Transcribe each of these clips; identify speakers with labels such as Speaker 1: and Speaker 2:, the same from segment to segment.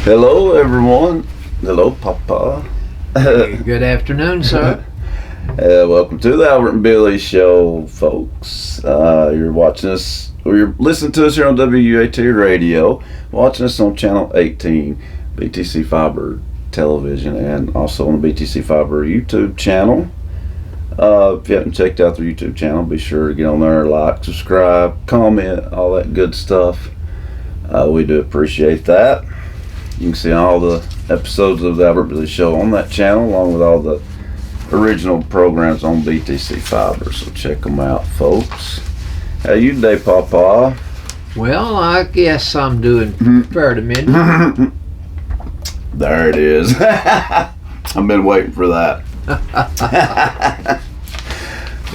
Speaker 1: Hello, everyone. Hello, Papa.
Speaker 2: Good afternoon, sir.
Speaker 1: Welcome to the Albert and Billy Show, folks. You're watching us, or you're listening to us here on WAT Radio, watching us on Channel 18, BTC Fiber Television, and also on the BTC Fiber YouTube channel. If you haven't checked out the YouTube channel, be sure to get on there, like, subscribe, comment, all that good stuff. We do appreciate that. You can see all the episodes of the Albert Billy Show on that channel, along with all the original programs on BTC Fiber. So check them out, folks. How you today, Papa?
Speaker 2: Well, I guess I'm doing fair to mid.
Speaker 1: There it is. I've been waiting for that.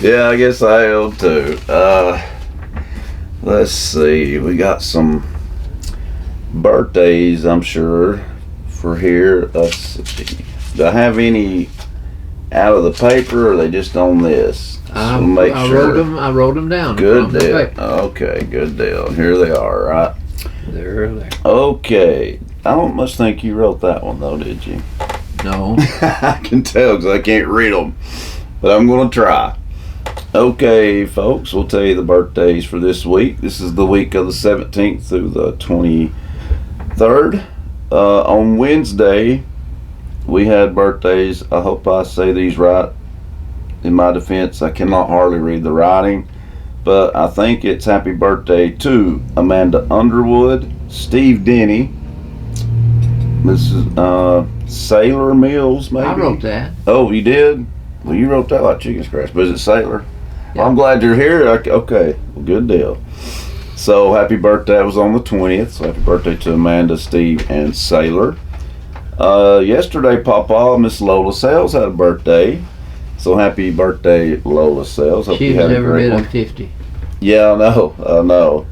Speaker 1: Yeah, I guess I will too. Let's see. We got some birthdays, I'm sure, for here. Let's see. Do I have any out of the paper, or are they just on this?
Speaker 2: I wrote them down.
Speaker 1: Good deal. Okay, good deal. Here they are, right?
Speaker 2: They're there.
Speaker 1: Okay. I don't much think you wrote that one, though, did you?
Speaker 2: No.
Speaker 1: I can tell because I can't read them, but I'm going to try. Okay, folks, we'll tell you the birthdays for this week. This is the week of the 17th through the 23rd. On Wednesday, we had birthdays. I hope I say these right. In my defense, I cannot hardly read the writing, but I think it's happy birthday to Amanda Underwood, Steve Denny, Mrs. Sailor Mills, maybe?
Speaker 2: I wrote that.
Speaker 1: Oh, you did? Well, you wrote that like chicken scratch, but is it Sailor?
Speaker 2: Yeah.
Speaker 1: Well, I'm glad you're here. Okay, well, good deal. So, happy birthday. It was on the 20th, so happy birthday to Amanda, Steve, and Sailor. Yesterday, Papa, Miss Lola Sales had a birthday. So, happy birthday, Lola Sales. Hope
Speaker 2: She's
Speaker 1: you had a
Speaker 2: never
Speaker 1: great
Speaker 2: been
Speaker 1: one.
Speaker 2: on 50.
Speaker 1: Yeah, I know.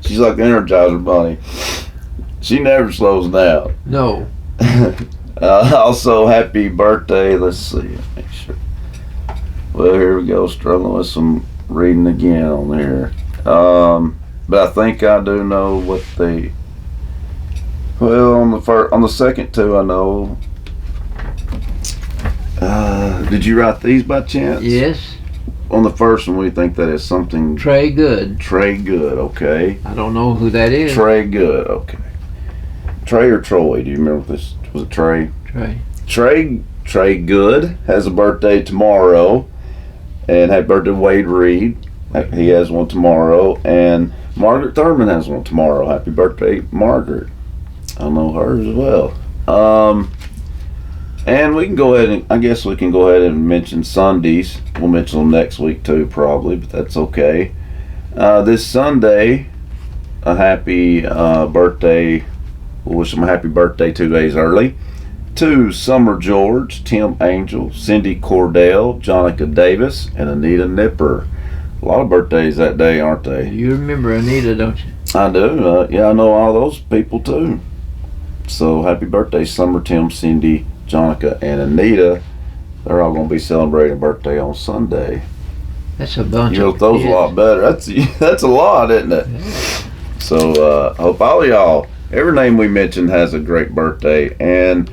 Speaker 1: She's like the Energizer Bunny. She never slows down.
Speaker 2: No.
Speaker 1: Also, happy birthday. Let's see. Make sure. Well, here we go. Struggling with some reading again on here. But I think I do know what they. Well, on the second two, I know. Did you write these by chance?
Speaker 2: Yes.
Speaker 1: On the first one, we think that is something.
Speaker 2: Trey Good.
Speaker 1: Trey Good. Okay.
Speaker 2: I don't know who that is.
Speaker 1: Trey Good. Okay. Trey or Troy? Do you remember this? Was it Trey? Trey Good has a birthday tomorrow, and happy birthday Wade Reed. He has one tomorrow, and Margaret Thurman has one tomorrow. Happy birthday, Margaret. I know hers as well. And we can go ahead and I guess we can go ahead and mention Sundays. We'll mention them next week too, probably, but that's okay. This Sunday, a happy birthday. We'll wish them a happy birthday 2 days early to Summer George, Tim Angel, Cindy Cordell, Jonica Davis, and Anita Nipper. A lot of birthdays that day, aren't they?
Speaker 2: You remember Anita, don't you?
Speaker 1: I do. Yeah, I know all those people too. So happy birthday, Summer, Tim, Cindy, Jonica, and Anita. They're all going to be celebrating a birthday on Sunday.
Speaker 2: That's a bunch
Speaker 1: You
Speaker 2: of
Speaker 1: wrote those
Speaker 2: kids.
Speaker 1: a lot better. That's a lot, isn't it?
Speaker 2: Yeah.
Speaker 1: So I hope all of y'all, every name we mentioned has a great birthday. And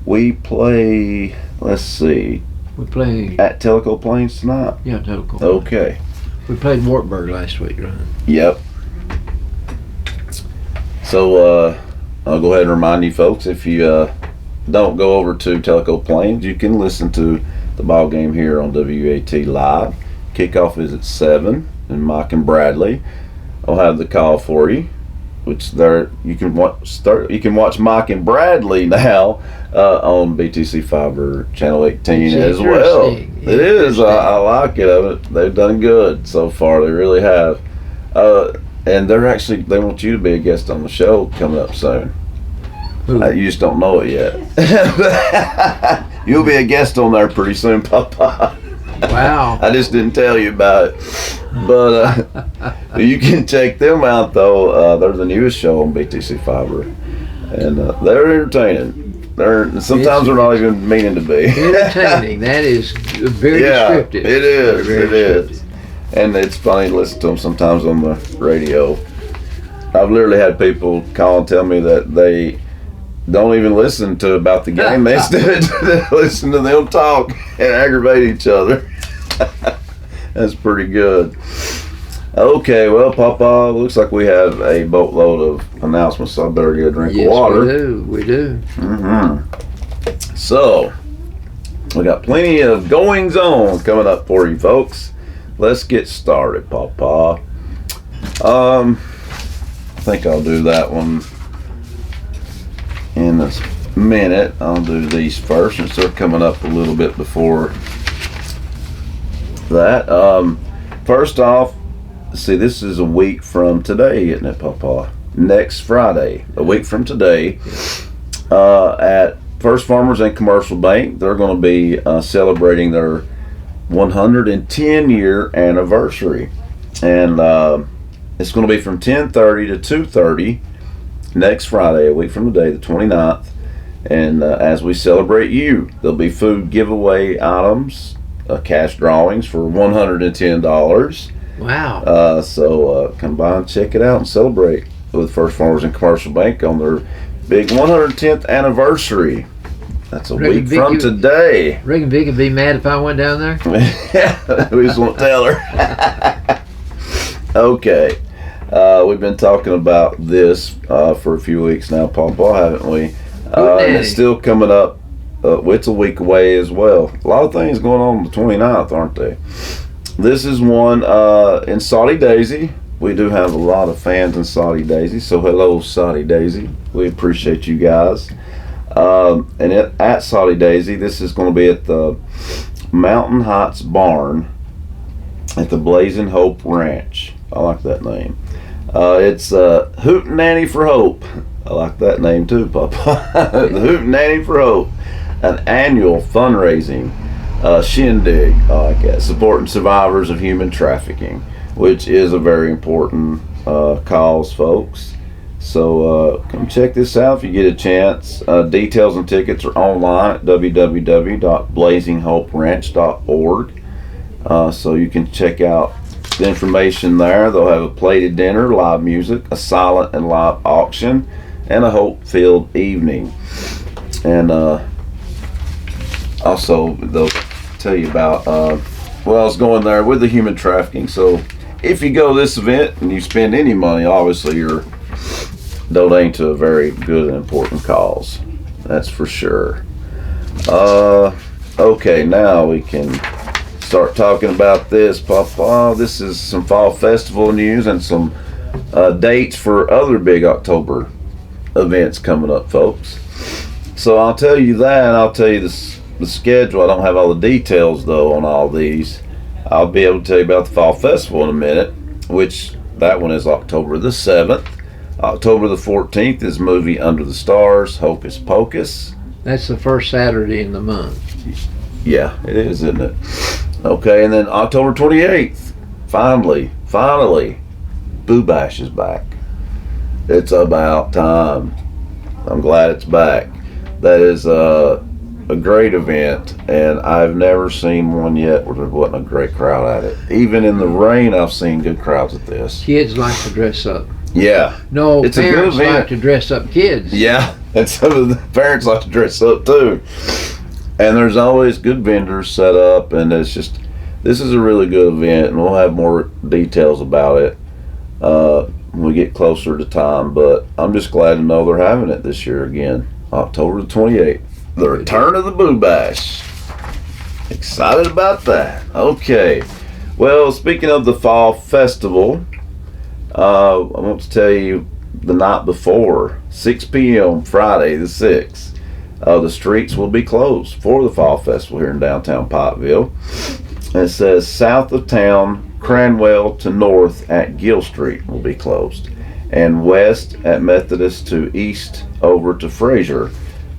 Speaker 1: we play, let's see,
Speaker 2: We played,
Speaker 1: at Telco Plains tonight.
Speaker 2: yeah, Telco.
Speaker 1: Okay.
Speaker 2: We played Wartburg last week, right?
Speaker 1: Yep. So I'll go ahead and remind you folks, if you don't go over to Telco Plains, you can listen to the ball game here on WAT Live. Kickoff is at 7, and Mike and Bradley will have the call for you. Which there you can watch Mike and Bradley now on BTC Fiber Channel 18
Speaker 2: It's
Speaker 1: as well.
Speaker 2: interesting.
Speaker 1: It is. I like it. They've done good so far. They really have. And they want you to be a guest on the show coming up soon.
Speaker 2: Who?
Speaker 1: You just don't know it yet. You'll be a guest on there pretty soon, Papa.
Speaker 2: Wow.
Speaker 1: I just didn't tell you about it. But you can check them out, though. They're the newest show on BTC Fiber. And they're entertaining. Sometimes they're not even meaning to be.
Speaker 2: Entertaining. That is very descriptive.
Speaker 1: It is.
Speaker 2: Very
Speaker 1: It is. And it's funny to listen to them sometimes on the radio. I've literally had people call and tell me that they don't even listen to about the game. They instead listen to them talk and aggravate each other. That's pretty good. Okay, well, Papa, looks like we have a boatload of announcements, so I better get a drink of water.
Speaker 2: We do.
Speaker 1: Mm-hmm. So, we got plenty of goings on coming up for you, folks. Let's get started, Papa. I think I'll do that one in a minute. I'll do these first since they're coming up a little bit before that. First off, see, this is a week from today, isn't it, Papa? Next Friday, a week from today, at First Farmers and Commercial Bank, they're going to be celebrating their 110-year anniversary. And it's going to be from 10:30 to 2:30 next Friday, a week from today, the 29th. And as we celebrate you, there'll be food giveaway items, cash drawings for $110.
Speaker 2: Wow.
Speaker 1: So come by and check it out and celebrate with First Farmers and Commercial Bank on their big 110th anniversary. That's a week from today.
Speaker 2: Reckon Vic would be mad if I went down there?
Speaker 1: Yeah, we just won't tell her. Okay. We've been talking about this for a few weeks now, Papa, haven't we? And it's still coming up. It's a week away as well. A lot of things going on the 29th, aren't they? This is one in Saudi Daisy. We do have a lot of fans in Saudi Daisy, so hello, Saudi Daisy. We appreciate you guys. And at Saudi Daisy, this is going to be at the Mountain Heights Barn at the Blazing Hope Ranch. I like that name. It's Hootenanny for Hope. I like that name too, Papa. The Hootenanny for Hope, an annual fundraising shindig, I like that, supporting survivors of human trafficking, which is a very important cause, folks. So come check this out if you get a chance. Details and tickets are online at www.blazinghoperanch.org. So you can check out the information there. They'll have a plated dinner, live music, a silent and live auction, and a hope-filled evening. And also they'll tell you about I was going there with the human trafficking. So if you go to this event and you spend any money, obviously you're donating to a very good and important cause. That's for sure. Okay, now we can start talking about this, Papa. This is some fall festival news and some dates for other big October events coming up, folks. So I'll tell you that. I'll tell you the schedule. I don't have all the details though on all these. I'll be able to tell you about the fall festival in a minute, which that one is October the 7th. October the 14th is movie Under the Stars, Hocus Pocus.
Speaker 2: That's the first Saturday in the month.
Speaker 1: Yeah, it is, isn't it? Okay, and then October 28th, finally, Boo Bash is back. It's about time. I'm glad it's back. That is a great event, and I've never seen one yet where there wasn't a great crowd at it. Even in the rain, I've seen good crowds at this.
Speaker 2: Kids like to dress up.
Speaker 1: Yeah.
Speaker 2: No,
Speaker 1: it's
Speaker 2: parents like to dress up kids.
Speaker 1: Yeah, and some of the parents like to dress up too. And there's always good vendors set up, and it's just, this is a really good event, and we'll have more details about it when we get closer to time. But I'm just glad to know they're having it this year again, October the 28th. The return of the Boo Bash. Excited about that. Okay. Well, speaking of the fall festival, I want to tell you the night before, 6 p.m. Friday the 6th, the streets will be closed for the fall festival here in downtown Pikeville. And it says south of town, Cranwell to north at Gill Street will be closed, and west at Methodist to east over to Fraser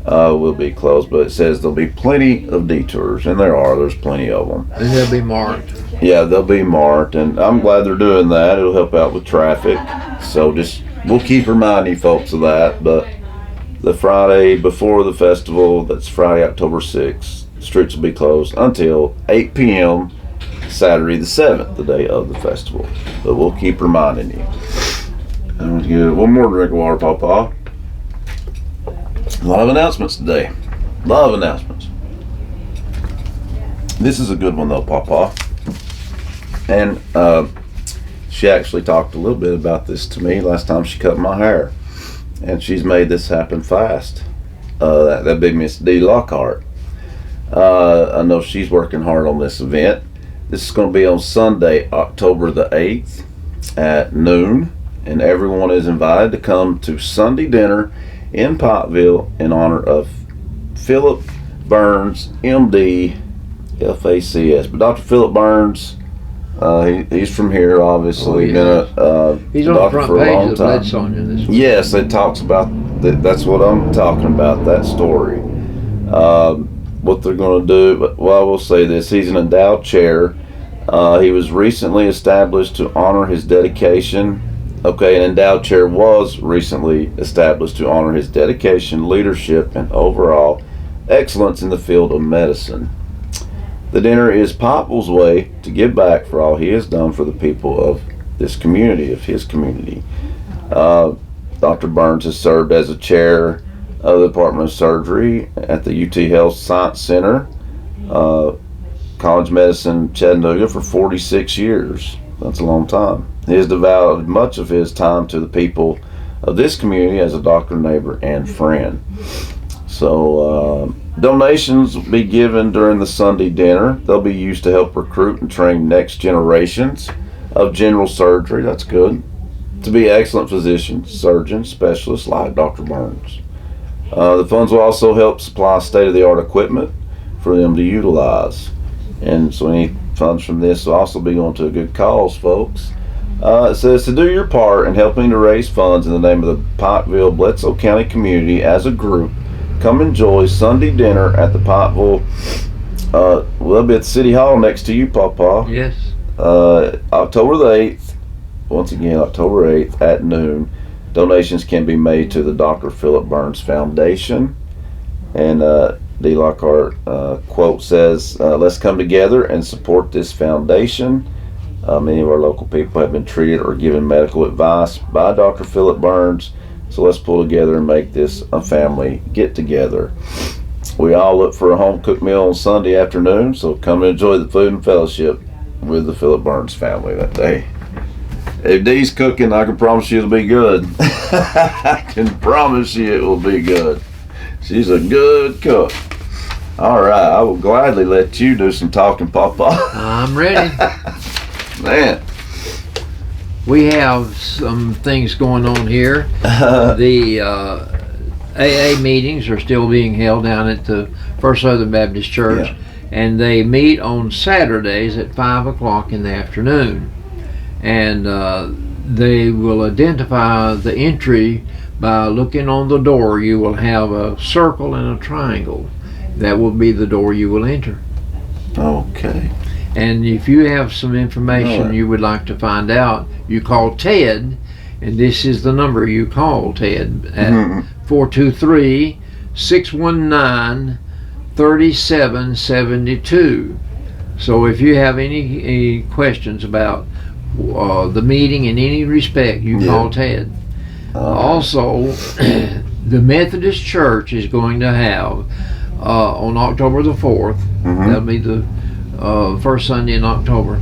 Speaker 1: will be closed. But it says there'll be plenty of detours, and there's plenty of them.
Speaker 2: And they'll be marked.
Speaker 1: Yeah, they'll be marked, and I'm glad they're doing that. It'll help out with traffic. So we'll keep reminding folks of that. But the Friday before the festival, that's Friday, October 6th, streets will be closed until 8 p.m. Saturday the 7th, the day of the festival. But we'll keep reminding you. I'm gonna get one more drink of water, Papa. A lot of announcements today. A lot of announcements. This is a good one though, Papa. And she actually talked a little bit about this to me last time she cut my hair. And she's made this happen fast. That big Miss D. Lockhart. I know she's working hard on this event. This is going to be on Sunday, October the 8th at noon. And everyone is invited to come to Sunday dinner in Pikeville in honor of Philip Burns, MD, FACS. But Dr. Philip Burns, he's from here, obviously.
Speaker 2: He's on the front page of the Leadsonia this week.
Speaker 1: Yes, it talks about that's what I'm talking about, that story. What they're going to do, well, I will say this, he's an endowed chair. He was recently established to honor his dedication. Okay, an endowed chair was recently established to honor his dedication, leadership, and overall excellence in the field of medicine. The dinner is Pikeville's way to give back for all he has done for the people of this community, of his community. Dr. Burns has served as a chair of the Department of Surgery at the UT Health Science Center, College of Medicine, Chattanooga for 46 years. That's a long time. He has devoted much of his time to the people of this community as a doctor, neighbor, and friend. So donations will be given during the Sunday dinner. They'll be used to help recruit and train next generations of general surgery. That's good. To be excellent physicians, surgeons, specialists like Dr. Burns. The funds will also help supply state-of-the-art equipment for them to utilize. And so any funds from this will also be going to a good cause, folks. It says to do your part in helping to raise funds in the name of the Pikeville Bledsoe County community as a group. Come enjoy Sunday dinner at the Pikeville. We'll be at the City Hall next to you, Papa.
Speaker 2: Yes.
Speaker 1: October the 8th. Once again, October 8th at noon. Donations can be made to the Dr. Philip Burns Foundation. And D. Lockhart quote says, let's come together and support this foundation. Many of our local people have been treated or given medical advice by Dr. Philip Burns. So let's pull together and make this a family get together. We all look for a home cooked meal on Sunday afternoon. So come and enjoy the food and fellowship with the Philip Burns family that day. If Dee's cooking, I can promise you it'll be good. I can promise you it will be good. She's a good cook. All right, I will gladly let you do some talking, Papa.
Speaker 2: I'm ready.
Speaker 1: Man.
Speaker 2: We have some things going on here. The AA meetings are still being held down at the First Southern Baptist Church.
Speaker 1: Yeah.
Speaker 2: And they meet on Saturdays at 5 o'clock in the afternoon. And they will identify the entry by looking on the door. You will have a circle and a triangle. That will be the door you will enter.
Speaker 1: Okay.
Speaker 2: And if you have some information you would like to find out, you call Ted, and this is the number you call Ted at 423-619-3772. So if you have any questions about the meeting in any respect, you call Ted. Also, the Methodist Church is going to have on October the 4th, that'll be the first Sunday in October.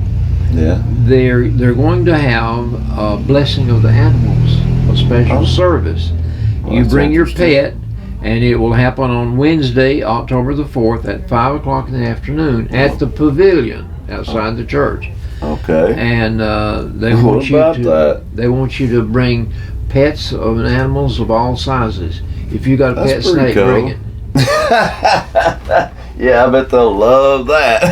Speaker 1: Yeah.
Speaker 2: They're going to have a blessing of the animals, a special service.
Speaker 1: Well,
Speaker 2: You bring your pet, and it will happen on Wednesday, October the 4th at 5 o'clock in the afternoon at the pavilion outside the church.
Speaker 1: Okay.
Speaker 2: And they
Speaker 1: What
Speaker 2: want you
Speaker 1: about
Speaker 2: to
Speaker 1: that?
Speaker 2: they want you to bring pets of animals of all sizes. If you got a
Speaker 1: That's
Speaker 2: pet
Speaker 1: pretty
Speaker 2: snake,
Speaker 1: cool.
Speaker 2: bring it.
Speaker 1: Yeah, I bet they'll love that.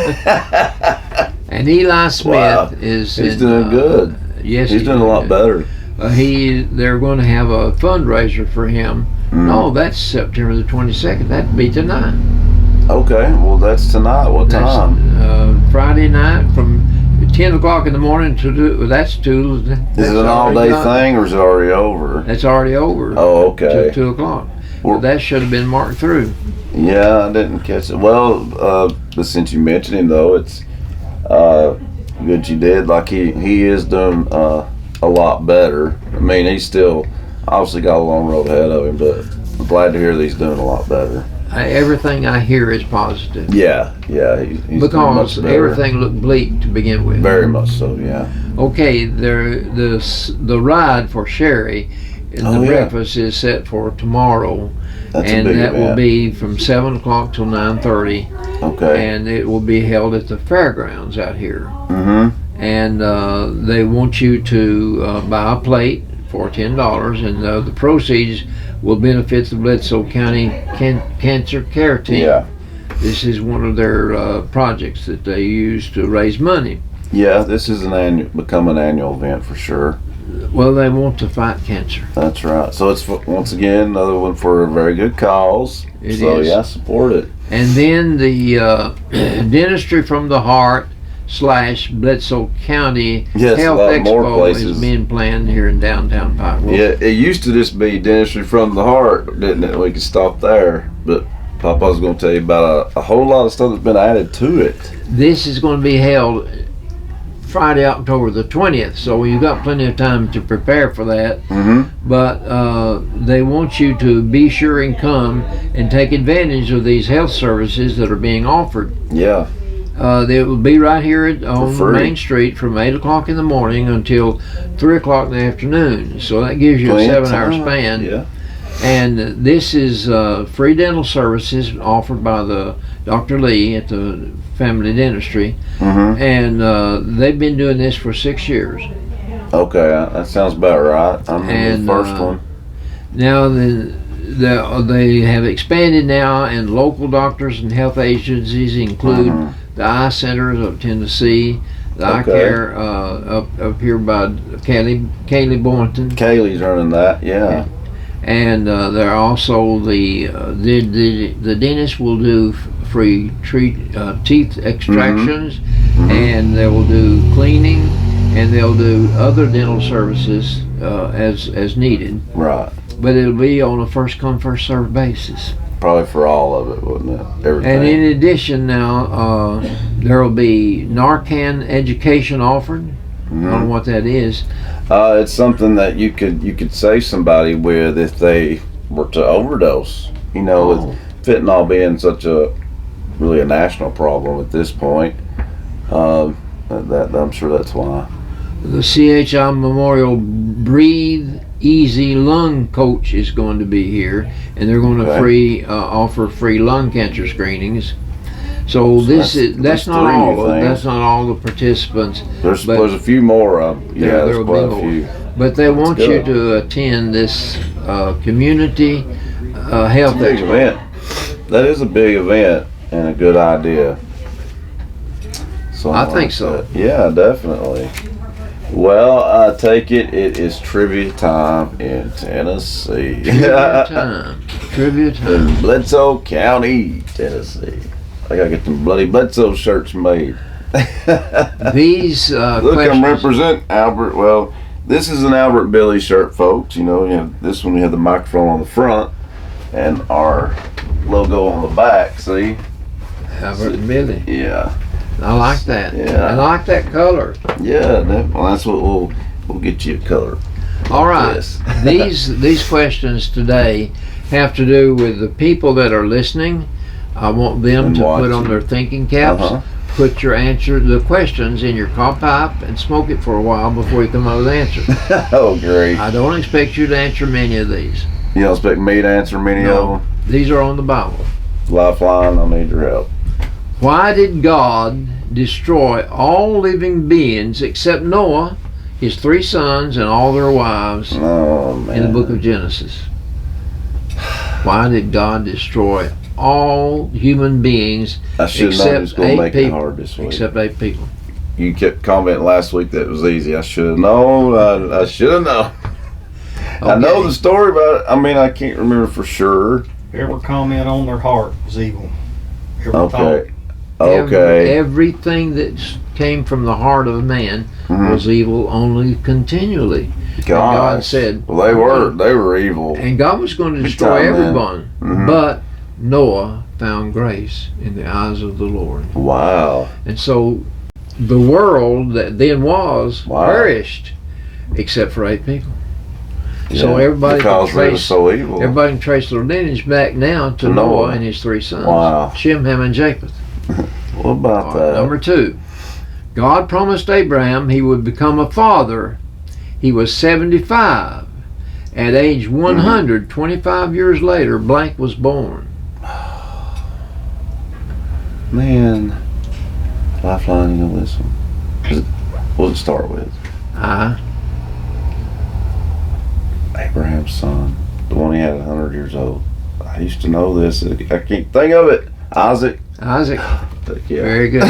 Speaker 2: And Eli Smith
Speaker 1: Wow.
Speaker 2: is
Speaker 1: He's doing good.
Speaker 2: Yes,
Speaker 1: He's doing a lot better.
Speaker 2: They're going to have a fundraiser for him. No, that's September the 22nd. That'd be tonight.
Speaker 1: Okay, well that's tonight. What
Speaker 2: That's
Speaker 1: time?
Speaker 2: Friday night from 10 o'clock in the morning to that's two.
Speaker 1: Is it an all-day thing or is it already over?
Speaker 2: That's already over.
Speaker 1: Oh, okay.
Speaker 2: Till 2 o'clock.
Speaker 1: Well,
Speaker 2: That should have been marked through.
Speaker 1: Yeah, I didn't catch it. Well, but since you mentioned him though, it's good you did. Like he is doing a lot better. I mean, he's still obviously got a long road ahead of him, but glad to hear that he's doing a lot better.
Speaker 2: Everything I hear is positive.
Speaker 1: Yeah, he's doing
Speaker 2: Because
Speaker 1: much better.
Speaker 2: everything looked bleak to begin with.
Speaker 1: Very much so, yeah.
Speaker 2: Okay, the ride for Sherry, the breakfast is set for tomorrow,
Speaker 1: That's
Speaker 2: and
Speaker 1: a big
Speaker 2: that will
Speaker 1: event.
Speaker 2: be from 7 o'clock till 9:30,
Speaker 1: Okay.
Speaker 2: and it will be held at the fairgrounds out here.
Speaker 1: Mm-hmm.
Speaker 2: And they want you to buy a plate for $10, and the proceeds will benefit the Bledsoe County Cancer Care Team.
Speaker 1: Yeah.
Speaker 2: This is one of their projects that they use to raise money.
Speaker 1: Yeah, this is become an annual event for sure.
Speaker 2: Well, they want to fight cancer.
Speaker 1: That's right. So it's once again another one for a very good cause.
Speaker 2: It
Speaker 1: so
Speaker 2: is.
Speaker 1: yeah, support it.
Speaker 2: And then the Dentistry from the Heart / Bledsoe County
Speaker 1: Yes, a
Speaker 2: Health
Speaker 1: lot more
Speaker 2: Expo
Speaker 1: places.
Speaker 2: is being planned here in downtown Pikeville.
Speaker 1: Yeah, it used to just be dentistry from the heart, didn't it? We could stop there, but Papa's going to tell you about a whole lot of stuff that's been added to it.
Speaker 2: This is going to be held Friday, October the 20th, so you've got plenty of time to prepare for that.
Speaker 1: Mm-hmm.
Speaker 2: But they want you to be sure and come and take advantage of these health services that are being offered.
Speaker 1: Yeah.
Speaker 2: They will be right here on
Speaker 1: free.
Speaker 2: Main Street from 8 o'clock in the morning until 3 o'clock in the afternoon. So that gives you
Speaker 1: Plenty
Speaker 2: a
Speaker 1: of
Speaker 2: 7-hour
Speaker 1: time.
Speaker 2: span.
Speaker 1: Yeah.
Speaker 2: And this is free dental services offered by the Dr. Lee at the Family Dentistry.
Speaker 1: Mm-hmm.
Speaker 2: And they've been doing this for 6 years.
Speaker 1: Okay, that sounds about right. I remember
Speaker 2: And,
Speaker 1: the first one.
Speaker 2: Now they have expanded now, and local doctors and health agencies include
Speaker 1: Mhm.
Speaker 2: the Eye Centers of Tennessee, the Eye
Speaker 1: Okay.
Speaker 2: Care up here by Kaylee Boynton,
Speaker 1: Kaylee's running that, yeah.
Speaker 2: and there are also the dentist will do free teeth extractions,
Speaker 1: Mhm.
Speaker 2: and they will do cleaning, and they'll do other dental services as needed.
Speaker 1: Right.
Speaker 2: But it'll be on a first come first served basis.
Speaker 1: Probably for all of it, wouldn't it? Everything.
Speaker 2: And in addition, now there will be Narcan education offered. I don't know
Speaker 1: Mhm.
Speaker 2: what that is.
Speaker 1: It's something that you could save somebody with if they were to overdose. You know, with fentanyl being such a national problem at this point. That I'm sure that's why.
Speaker 2: The CHI Memorial Breathe Easy Lung Coach is going to be here, and they're going to
Speaker 1: Okay.
Speaker 2: offer free lung cancer screenings. So that's
Speaker 1: that's
Speaker 2: not
Speaker 1: three
Speaker 2: all.
Speaker 1: new things.
Speaker 2: That's not all the participants,
Speaker 1: There's
Speaker 2: But-
Speaker 1: a few more.
Speaker 2: There
Speaker 1: There's
Speaker 2: will
Speaker 1: quite
Speaker 2: be
Speaker 1: a
Speaker 2: more.
Speaker 1: few.
Speaker 2: but they want you
Speaker 1: good.
Speaker 2: to attend this community health
Speaker 1: Big
Speaker 2: expo.
Speaker 1: event. That is a big event and a good idea.
Speaker 2: I think so.
Speaker 1: that. Yeah, definitely. Well, I take it is trivia time in Tennessee.
Speaker 2: Trivia time. Trivia time.
Speaker 1: In Bledsoe County, Tennessee. I gotta get them bloody Bledsoe shirts made.
Speaker 2: These
Speaker 1: Look,
Speaker 2: questions.
Speaker 1: I'm representing Albert. Well, this is an Albert Billy shirt, folks. You know, this one we have the microphone on the front and our logo on the back. See?
Speaker 2: Albert and Billy.
Speaker 1: Yeah,
Speaker 2: I like that.
Speaker 1: Yeah.
Speaker 2: I like that color.
Speaker 1: yeah. Well, that's what we'll get you a color.
Speaker 2: All right.
Speaker 1: Yes.
Speaker 2: These questions today have to do with the people that are listening. I want them
Speaker 1: And
Speaker 2: to put
Speaker 1: watching.
Speaker 2: on their thinking caps.
Speaker 1: Uh-huh.
Speaker 2: Put the questions in your cob pipe and smoke it for a while before you come up with the answer.
Speaker 1: Oh, great.
Speaker 2: I don't expect you to answer many of these.
Speaker 1: You don't expect me to answer many
Speaker 2: No.
Speaker 1: of them?
Speaker 2: These are on the Bible.
Speaker 1: Lifeline, I need your help.
Speaker 2: Why did God destroy all living beings except Noah, his 3 sons, and all their wives
Speaker 1: Oh, man.
Speaker 2: in the book of Genesis? Why did God destroy all human beings
Speaker 1: I should have known it was
Speaker 2: except
Speaker 1: going to
Speaker 2: 8
Speaker 1: make it
Speaker 2: people?
Speaker 1: hard this week.
Speaker 2: Except 8 people.
Speaker 1: You kept commenting last week that it was easy. I should have known. I should have known. I know
Speaker 2: Okay.
Speaker 1: the story about it. I mean, I can't remember for sure.
Speaker 3: Every comment on their heart was evil. Every thought.
Speaker 1: Okay. Okay.
Speaker 2: Everything that came from the heart of man
Speaker 1: Mhm.
Speaker 2: was evil only continually. And
Speaker 1: God
Speaker 2: God said,
Speaker 1: Well, they were evil.
Speaker 2: and God was going to
Speaker 1: Big
Speaker 2: destroy
Speaker 1: time, man.
Speaker 2: everyone.
Speaker 1: Mhm.
Speaker 2: But Noah found grace in the eyes of the Lord.
Speaker 1: Wow.
Speaker 2: And so the world that then was
Speaker 1: Wow.
Speaker 2: perished except for 8 people. So everybody
Speaker 1: because
Speaker 2: can
Speaker 1: we were
Speaker 2: trace,
Speaker 1: so evil.
Speaker 2: everybody can trace their lineage back now to Noah and his 3 sons.
Speaker 1: Wow.
Speaker 2: Shem, Ham, and Japheth.
Speaker 1: What about
Speaker 2: All
Speaker 1: that?
Speaker 2: right, number 2. God promised Abraham he would become a father. He was 75. At age 100, 25 years later, blank was born.
Speaker 1: Man, Lifeline, you know this one. What does it start with? Abraham's son, the one he had at 100 years old. I used to know this. I can't think of it. Isaac.
Speaker 2: Isaac.
Speaker 1: Yeah.
Speaker 2: Very good.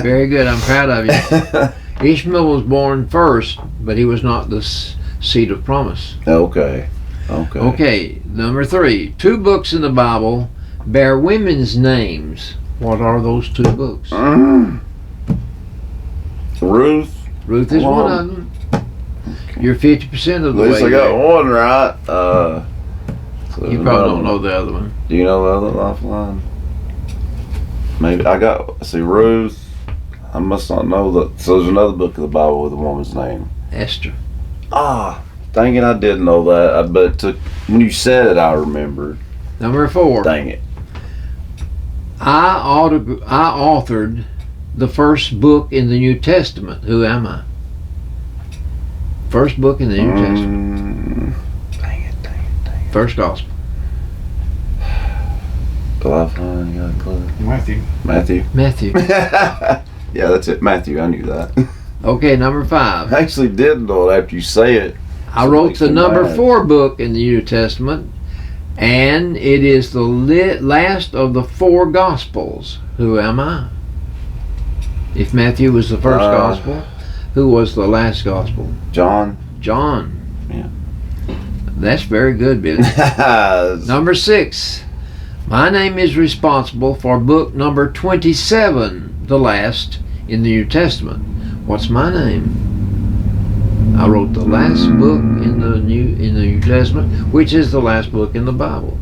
Speaker 2: Very good. I'm proud of you. Ishmael was born first, but he was not the seed of promise.
Speaker 1: Okay.
Speaker 2: Okay, number 3. 2 books in the Bible bear women's names. What are those 2 books?
Speaker 1: Ruth.
Speaker 2: Ruth is one of them. You're 50% of the
Speaker 1: At least
Speaker 2: way
Speaker 1: I got
Speaker 2: there.
Speaker 1: one right. So
Speaker 2: You probably don't know the other one.
Speaker 1: Do you know the other Lifeline? Maybe I got. See, Ruth. I must not know that. So there's another book of the Bible with a woman's name.
Speaker 2: Esther.
Speaker 1: Ah, dang it! I did know that. But it took when you said it, I remembered.
Speaker 2: Number 4.
Speaker 1: Dang it!
Speaker 2: I authored the first book in the New Testament. Who am I? First book in the New Testament.
Speaker 1: Dang it!
Speaker 2: First gospel.
Speaker 1: The Lifeline, you got a clue?
Speaker 3: Matthew.
Speaker 2: Matthew.
Speaker 1: Yeah, that's it. Matthew, I knew that.
Speaker 2: Okay, number 5.
Speaker 1: I actually did know it after you say it.
Speaker 2: I
Speaker 1: So it
Speaker 2: wrote
Speaker 1: makes
Speaker 2: the
Speaker 1: me
Speaker 2: number
Speaker 1: mad.
Speaker 2: 4 book in the New Testament, and it is the last of the 4 Gospels. Who am I? If Matthew was the first Gospel, who was the last Gospel?
Speaker 1: John.
Speaker 2: John.
Speaker 1: Yeah.
Speaker 2: That's very good, Billy. Number 6. My name is responsible for book number 27, the last in the New Testament. What's my name? I wrote the last book in the New Testament, which is the last book in the Bible.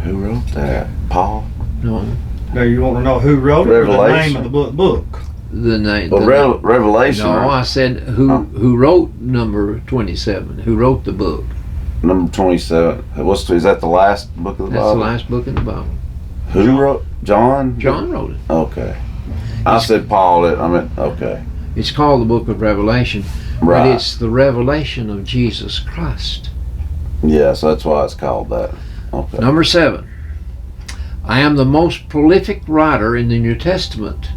Speaker 1: Who wrote that? Paul.
Speaker 2: No,
Speaker 3: Now you want to know who wrote it or the
Speaker 1: Revelation.
Speaker 3: name of the book?
Speaker 2: the name.
Speaker 1: Well,
Speaker 2: the-
Speaker 1: Revelation.
Speaker 2: no, I said who wrote number 27? Who wrote the book?
Speaker 1: Number 27. Is that the last book of the
Speaker 2: That's
Speaker 1: Bible?
Speaker 2: the last book in the Bible.
Speaker 1: Who wrote? John.
Speaker 2: John wrote it.
Speaker 1: Okay. I said Paul. Okay.
Speaker 2: It's called the Book of Revelation, but
Speaker 1: Right.
Speaker 2: it's the revelation of Jesus Christ.
Speaker 1: Yeah, so that's why it's called that. Okay.
Speaker 2: Number 7. I am the most prolific writer in the New Testament.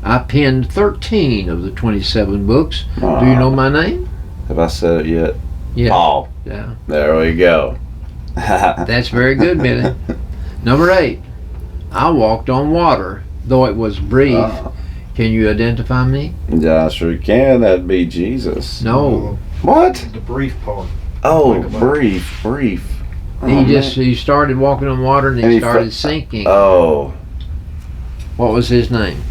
Speaker 2: I penned 13 of the 27 books. Do you know my name?
Speaker 1: Have I said it yet?
Speaker 2: Yeah.
Speaker 1: Paul.
Speaker 2: Yeah.
Speaker 1: There we go.
Speaker 2: That's very good, Billy. Number 8. I walked on water, though it was brief. Can you identify me?
Speaker 1: Yeah, I sure can. That'd be Jesus.
Speaker 2: No.
Speaker 1: What?
Speaker 3: The brief part.
Speaker 1: Oh,
Speaker 3: Think about
Speaker 1: brief. Oh,
Speaker 2: He started walking on water and
Speaker 1: And
Speaker 2: he
Speaker 1: he
Speaker 2: started sinking.
Speaker 1: Oh.
Speaker 2: What was his name?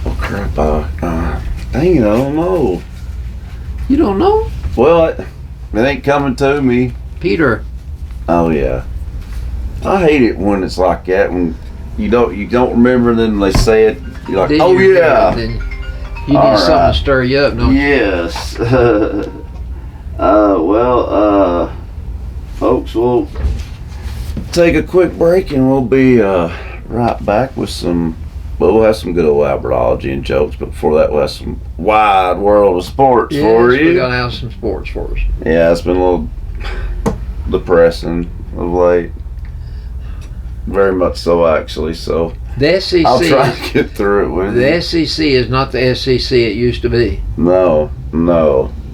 Speaker 1: Oh, crap. Dang it, I don't know.
Speaker 2: You don't know?
Speaker 1: Well, it ain't coming to me.
Speaker 2: Peter.
Speaker 1: Oh, yeah. I hate it when it's like that, when you don't remember, and then they say it. You're like,
Speaker 2: Then
Speaker 1: oh,
Speaker 2: you-
Speaker 1: yeah.
Speaker 2: Then you need
Speaker 1: All
Speaker 2: something
Speaker 1: right.
Speaker 2: to stir you up, don't you?
Speaker 1: Yes. Folks, we'll take a quick break and we'll be right back with we'll have some good old Albertology and jokes, but before that, we'll have some wide world of sports for
Speaker 2: Yes,
Speaker 1: you.
Speaker 2: we gotta have some sports for us.
Speaker 1: Yeah, it's been a little depressing of late. Very much so, actually, so
Speaker 2: The SEC
Speaker 1: I'll try
Speaker 2: is,
Speaker 1: to get through it with you.
Speaker 2: the SEC is not the SEC it used to be.
Speaker 1: No.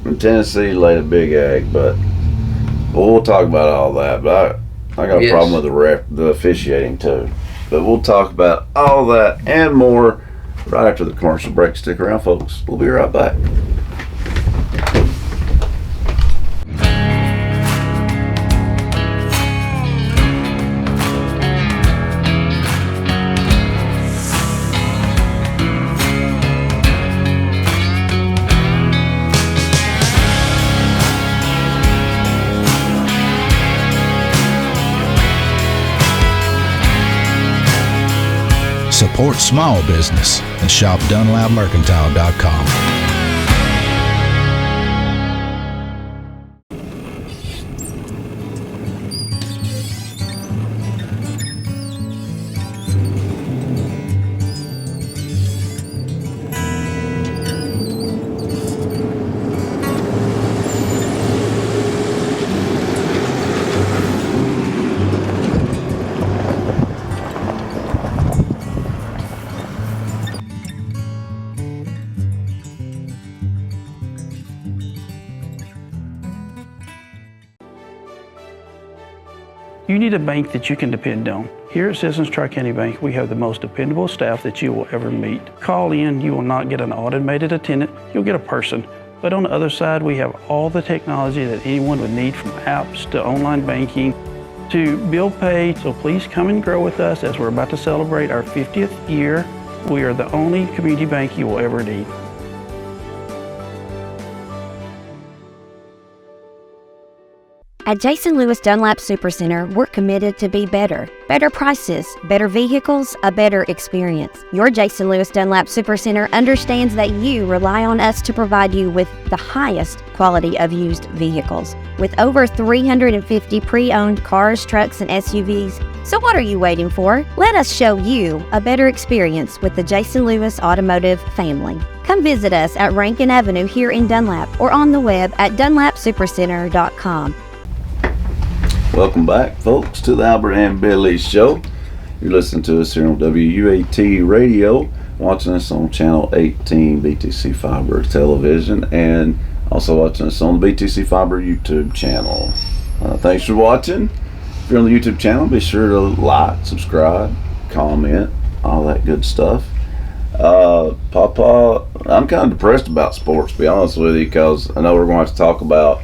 Speaker 1: And Tennessee laid a big egg, but we'll talk about all that. But I got a
Speaker 2: Yes.
Speaker 1: problem with the officiating too. But we'll talk about all that and more right after the commercial break. Stick around, folks. We'll be right back.
Speaker 4: Support small business and shop DunlapMercantile.com.
Speaker 5: You need a bank that you can depend on. Here at Citizens Tri-County Bank, we have the most dependable staff that you will ever meet. Call in, you will not get an automated attendant, you'll get a person. But on the other side, we have all the technology that anyone would need, from apps to online banking to bill pay. So please come and grow with us as we're about to celebrate our 50th year. We are the only community bank you will ever need.
Speaker 6: At Jason Lewis Dunlap Supercenter, we're committed to be better. Better prices, better vehicles, a better experience. Your Jason Lewis Dunlap Supercenter understands that you rely on us to provide you with the highest quality of used vehicles. With over 350 pre-owned cars, trucks, and SUVs. So what are you waiting for? Let us show you a better experience with the Jason Lewis Automotive family. Come visit us at Rankin Avenue here in Dunlap or on the web at dunlapsupercenter.com.
Speaker 1: Welcome back, folks, to the Albert and Billy Show. You're listening to us here on WUAT Radio, watching us on Channel 18 BTC Fiber Television, and also watching us on the BTC Fiber YouTube channel. Thanks for watching. If you're on the YouTube channel, be sure to like, subscribe, comment, all that good stuff. Papa, I'm kind of depressed about sports, to be honest with you, because I know we're going to have to talk about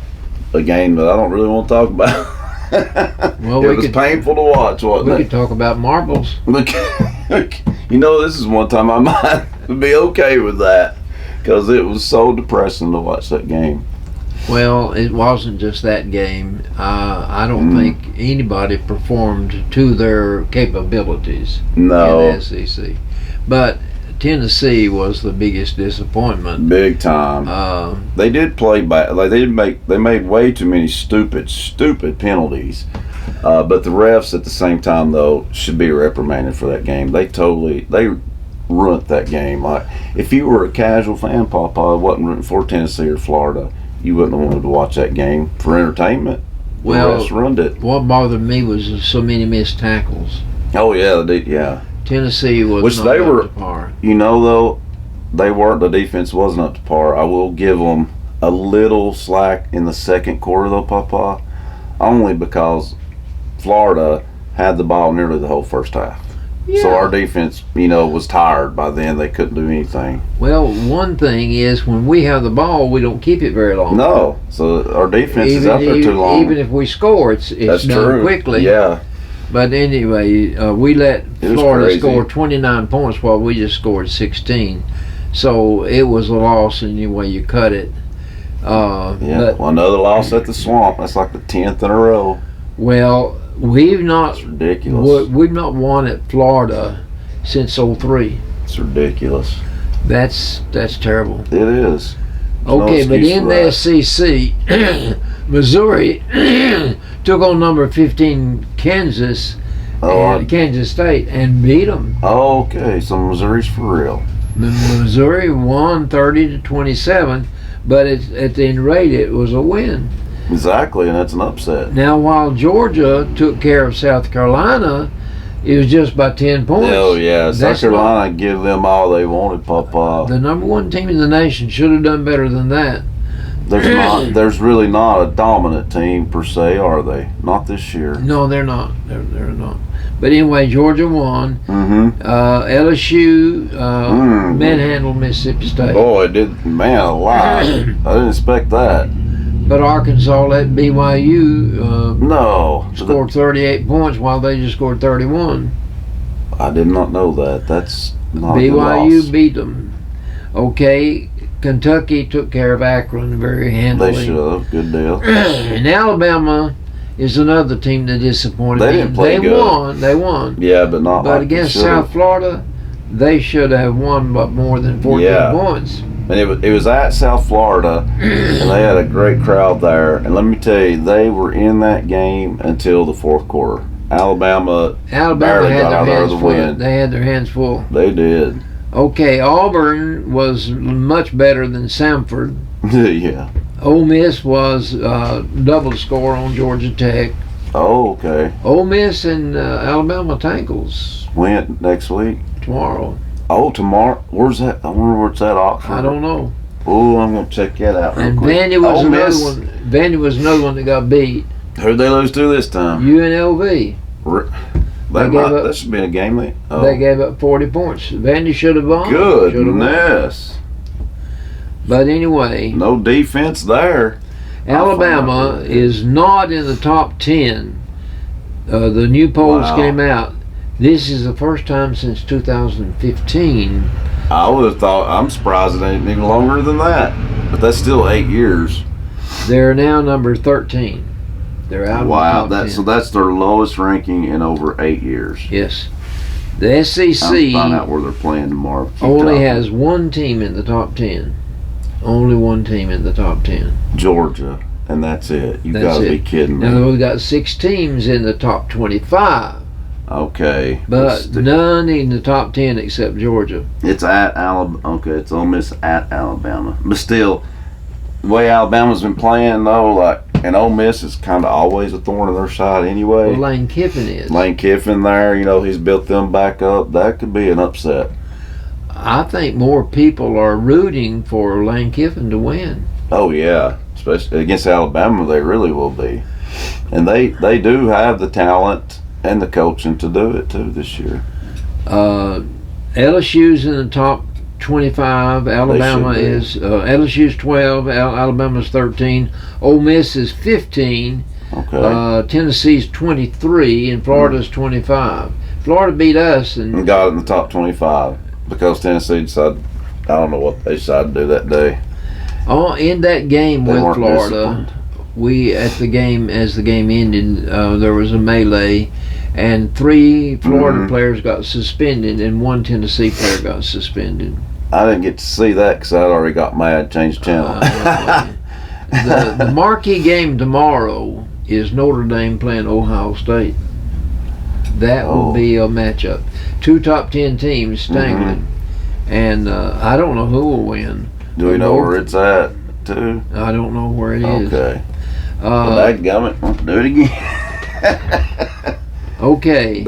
Speaker 1: a game that I don't really want to talk about.
Speaker 2: Well,
Speaker 1: it was painful to watch, wasn't it?
Speaker 2: We could talk about marbles.
Speaker 1: You know, this is one time I might be okay with that, because it was so depressing to watch that game.
Speaker 2: Well, it wasn't just that game. I don't think anybody performed to their capabilities in the SEC. But Tennessee was the biggest disappointment.
Speaker 1: Big time. They did play bad. Like they made way too many stupid penalties. But the refs at the same time though should be reprimanded for that game. They ruined that game. Like if you were a casual fan, Papa, wasn't rooting for Tennessee or Florida, you wouldn't have wanted to watch that game for entertainment. The refs ruined it.
Speaker 2: What bothered me was so many missed tackles.
Speaker 1: Oh yeah, yeah.
Speaker 2: Tennessee was not up to par.
Speaker 1: You know, though, they weren't. The defense wasn't up to par. I will give them a little slack in the second quarter, though, Papa, only because Florida had the ball nearly the whole first half. Yeah. So our defense, was tired by then. They couldn't do anything.
Speaker 2: Well, one thing is when we have the ball, we don't keep it very long.
Speaker 1: No, so our defense is out there too long.
Speaker 2: Even if we score, it's done
Speaker 1: true.
Speaker 2: Quickly.
Speaker 1: Yeah.
Speaker 2: But anyway, we let Florida score 29 points while we just scored 16. So it was a loss any way you cut it.
Speaker 1: But another loss at the Swamp. That's like the 10th in a row.
Speaker 2: Well,
Speaker 1: That's ridiculous.
Speaker 2: We've not won at Florida since 03.
Speaker 1: It's ridiculous.
Speaker 2: That's terrible.
Speaker 1: It is.
Speaker 2: Okay, but in the SEC, Missouri took on number 15 Kansas State and beat them.
Speaker 1: Oh, okay, so Missouri's for real.
Speaker 2: Missouri won 30-27, but at the end rate, it was a win.
Speaker 1: Exactly, and that's an upset.
Speaker 2: Now, while Georgia took care of South Carolina, it was just by 10 points.
Speaker 1: Oh, yeah. South Carolina give them all they wanted, Papa.
Speaker 2: The number one team in the nation should have done better than that.
Speaker 1: There's really not a dominant team, per se, are they? Not this year.
Speaker 2: No, they're not. They're not. But anyway, Georgia won. LSU manhandled Mississippi State.
Speaker 1: Boy, it did. Man alive. I didn't expect that.
Speaker 2: But Arkansas let BYU
Speaker 1: scored
Speaker 2: 38 points while they just scored 31.
Speaker 1: I did not know that. That's not
Speaker 2: BYU
Speaker 1: a good loss.
Speaker 2: beat them. Okay, Kentucky took care of Akron very handily.
Speaker 1: They should have. Good deal.
Speaker 2: And Alabama is another team that disappointed.
Speaker 1: They didn't play good.
Speaker 2: They won.
Speaker 1: Yeah, but not
Speaker 2: But against South Florida, they should have won by more than 14 points.
Speaker 1: And it was at South Florida, and they had a great crowd there. And let me tell you, they were in that game until the fourth quarter. Alabama barely got out there to win.
Speaker 2: They had their hands full.
Speaker 1: They did.
Speaker 2: Okay, Auburn was much better than Samford.
Speaker 1: Yeah.
Speaker 2: Ole Miss was double score on Georgia Tech.
Speaker 1: Oh, okay.
Speaker 2: Ole Miss and Alabama Tankles.
Speaker 1: When? Next week?
Speaker 2: Tomorrow.
Speaker 1: Oh, tomorrow? Where's that? I wonder where it's at, Oxford.
Speaker 2: I don't know.
Speaker 1: Oh, I'm going to check that out real
Speaker 2: and
Speaker 1: quick.
Speaker 2: Vandy was another one. Vandy was another one that got beat.
Speaker 1: Who'd they lose to this time?
Speaker 2: UNLV.
Speaker 1: That should be a game there. Oh.
Speaker 2: They gave up 40 points. Vandy should have won.
Speaker 1: Goodness.
Speaker 2: But anyway.
Speaker 1: No defense there.
Speaker 2: Alabama is not in the top 10. The new polls came out. This is the first time since 2015.
Speaker 1: I would have thought, I'm surprised it ain't any longer than that. But that's still 8 years.
Speaker 2: They're now number 13. They're out of the top 10.
Speaker 1: So that's their lowest ranking in over 8 years.
Speaker 2: Yes. The SEC
Speaker 1: I'll find out where they're playing tomorrow.
Speaker 2: only has one team in the top 10. Only one team in the top 10.
Speaker 1: Georgia. And that's it. You got to be kidding me.
Speaker 2: Now we've got 6 teams in the top 25.
Speaker 1: Okay.
Speaker 2: But none in the top 10 except Georgia.
Speaker 1: It's at Alabama. Okay, it's Ole Miss at Alabama. But still, the way Alabama's been playing, though, and Ole Miss is kind of always a thorn in their side anyway.
Speaker 2: Well, Lane Kiffin is.
Speaker 1: Lane Kiffin there, he's built them back up. That could be an upset.
Speaker 2: I think more people are rooting for Lane Kiffin to win.
Speaker 1: Oh, yeah. Especially against Alabama, they really will be. And they do have the talent and the coaching to do it, too, this year.
Speaker 2: LSU's in the top 25. Alabama is LSU's 12. Alabama's 13. Ole Miss is 15.
Speaker 1: Okay.
Speaker 2: Tennessee's 23, and Florida's 25. Florida beat us and
Speaker 1: got in the top 25 because Tennessee decided. I don't know what they decided to do that day.
Speaker 2: In that game
Speaker 1: They
Speaker 2: with
Speaker 1: weren't
Speaker 2: Florida, as the game ended, there was a melee, and 3 Florida players got suspended, and 1 Tennessee player got suspended.
Speaker 1: I didn't get to see that because I'd already got mad, changed channel.
Speaker 2: The marquee game tomorrow is Notre Dame playing Ohio State. That will be a matchup. 2 top 10 teams stangling, and I don't know who will win.
Speaker 1: Do we know where it's at, too?
Speaker 2: I don't know where it is.
Speaker 1: Okay. Dadgummit, do it again.
Speaker 2: Okay.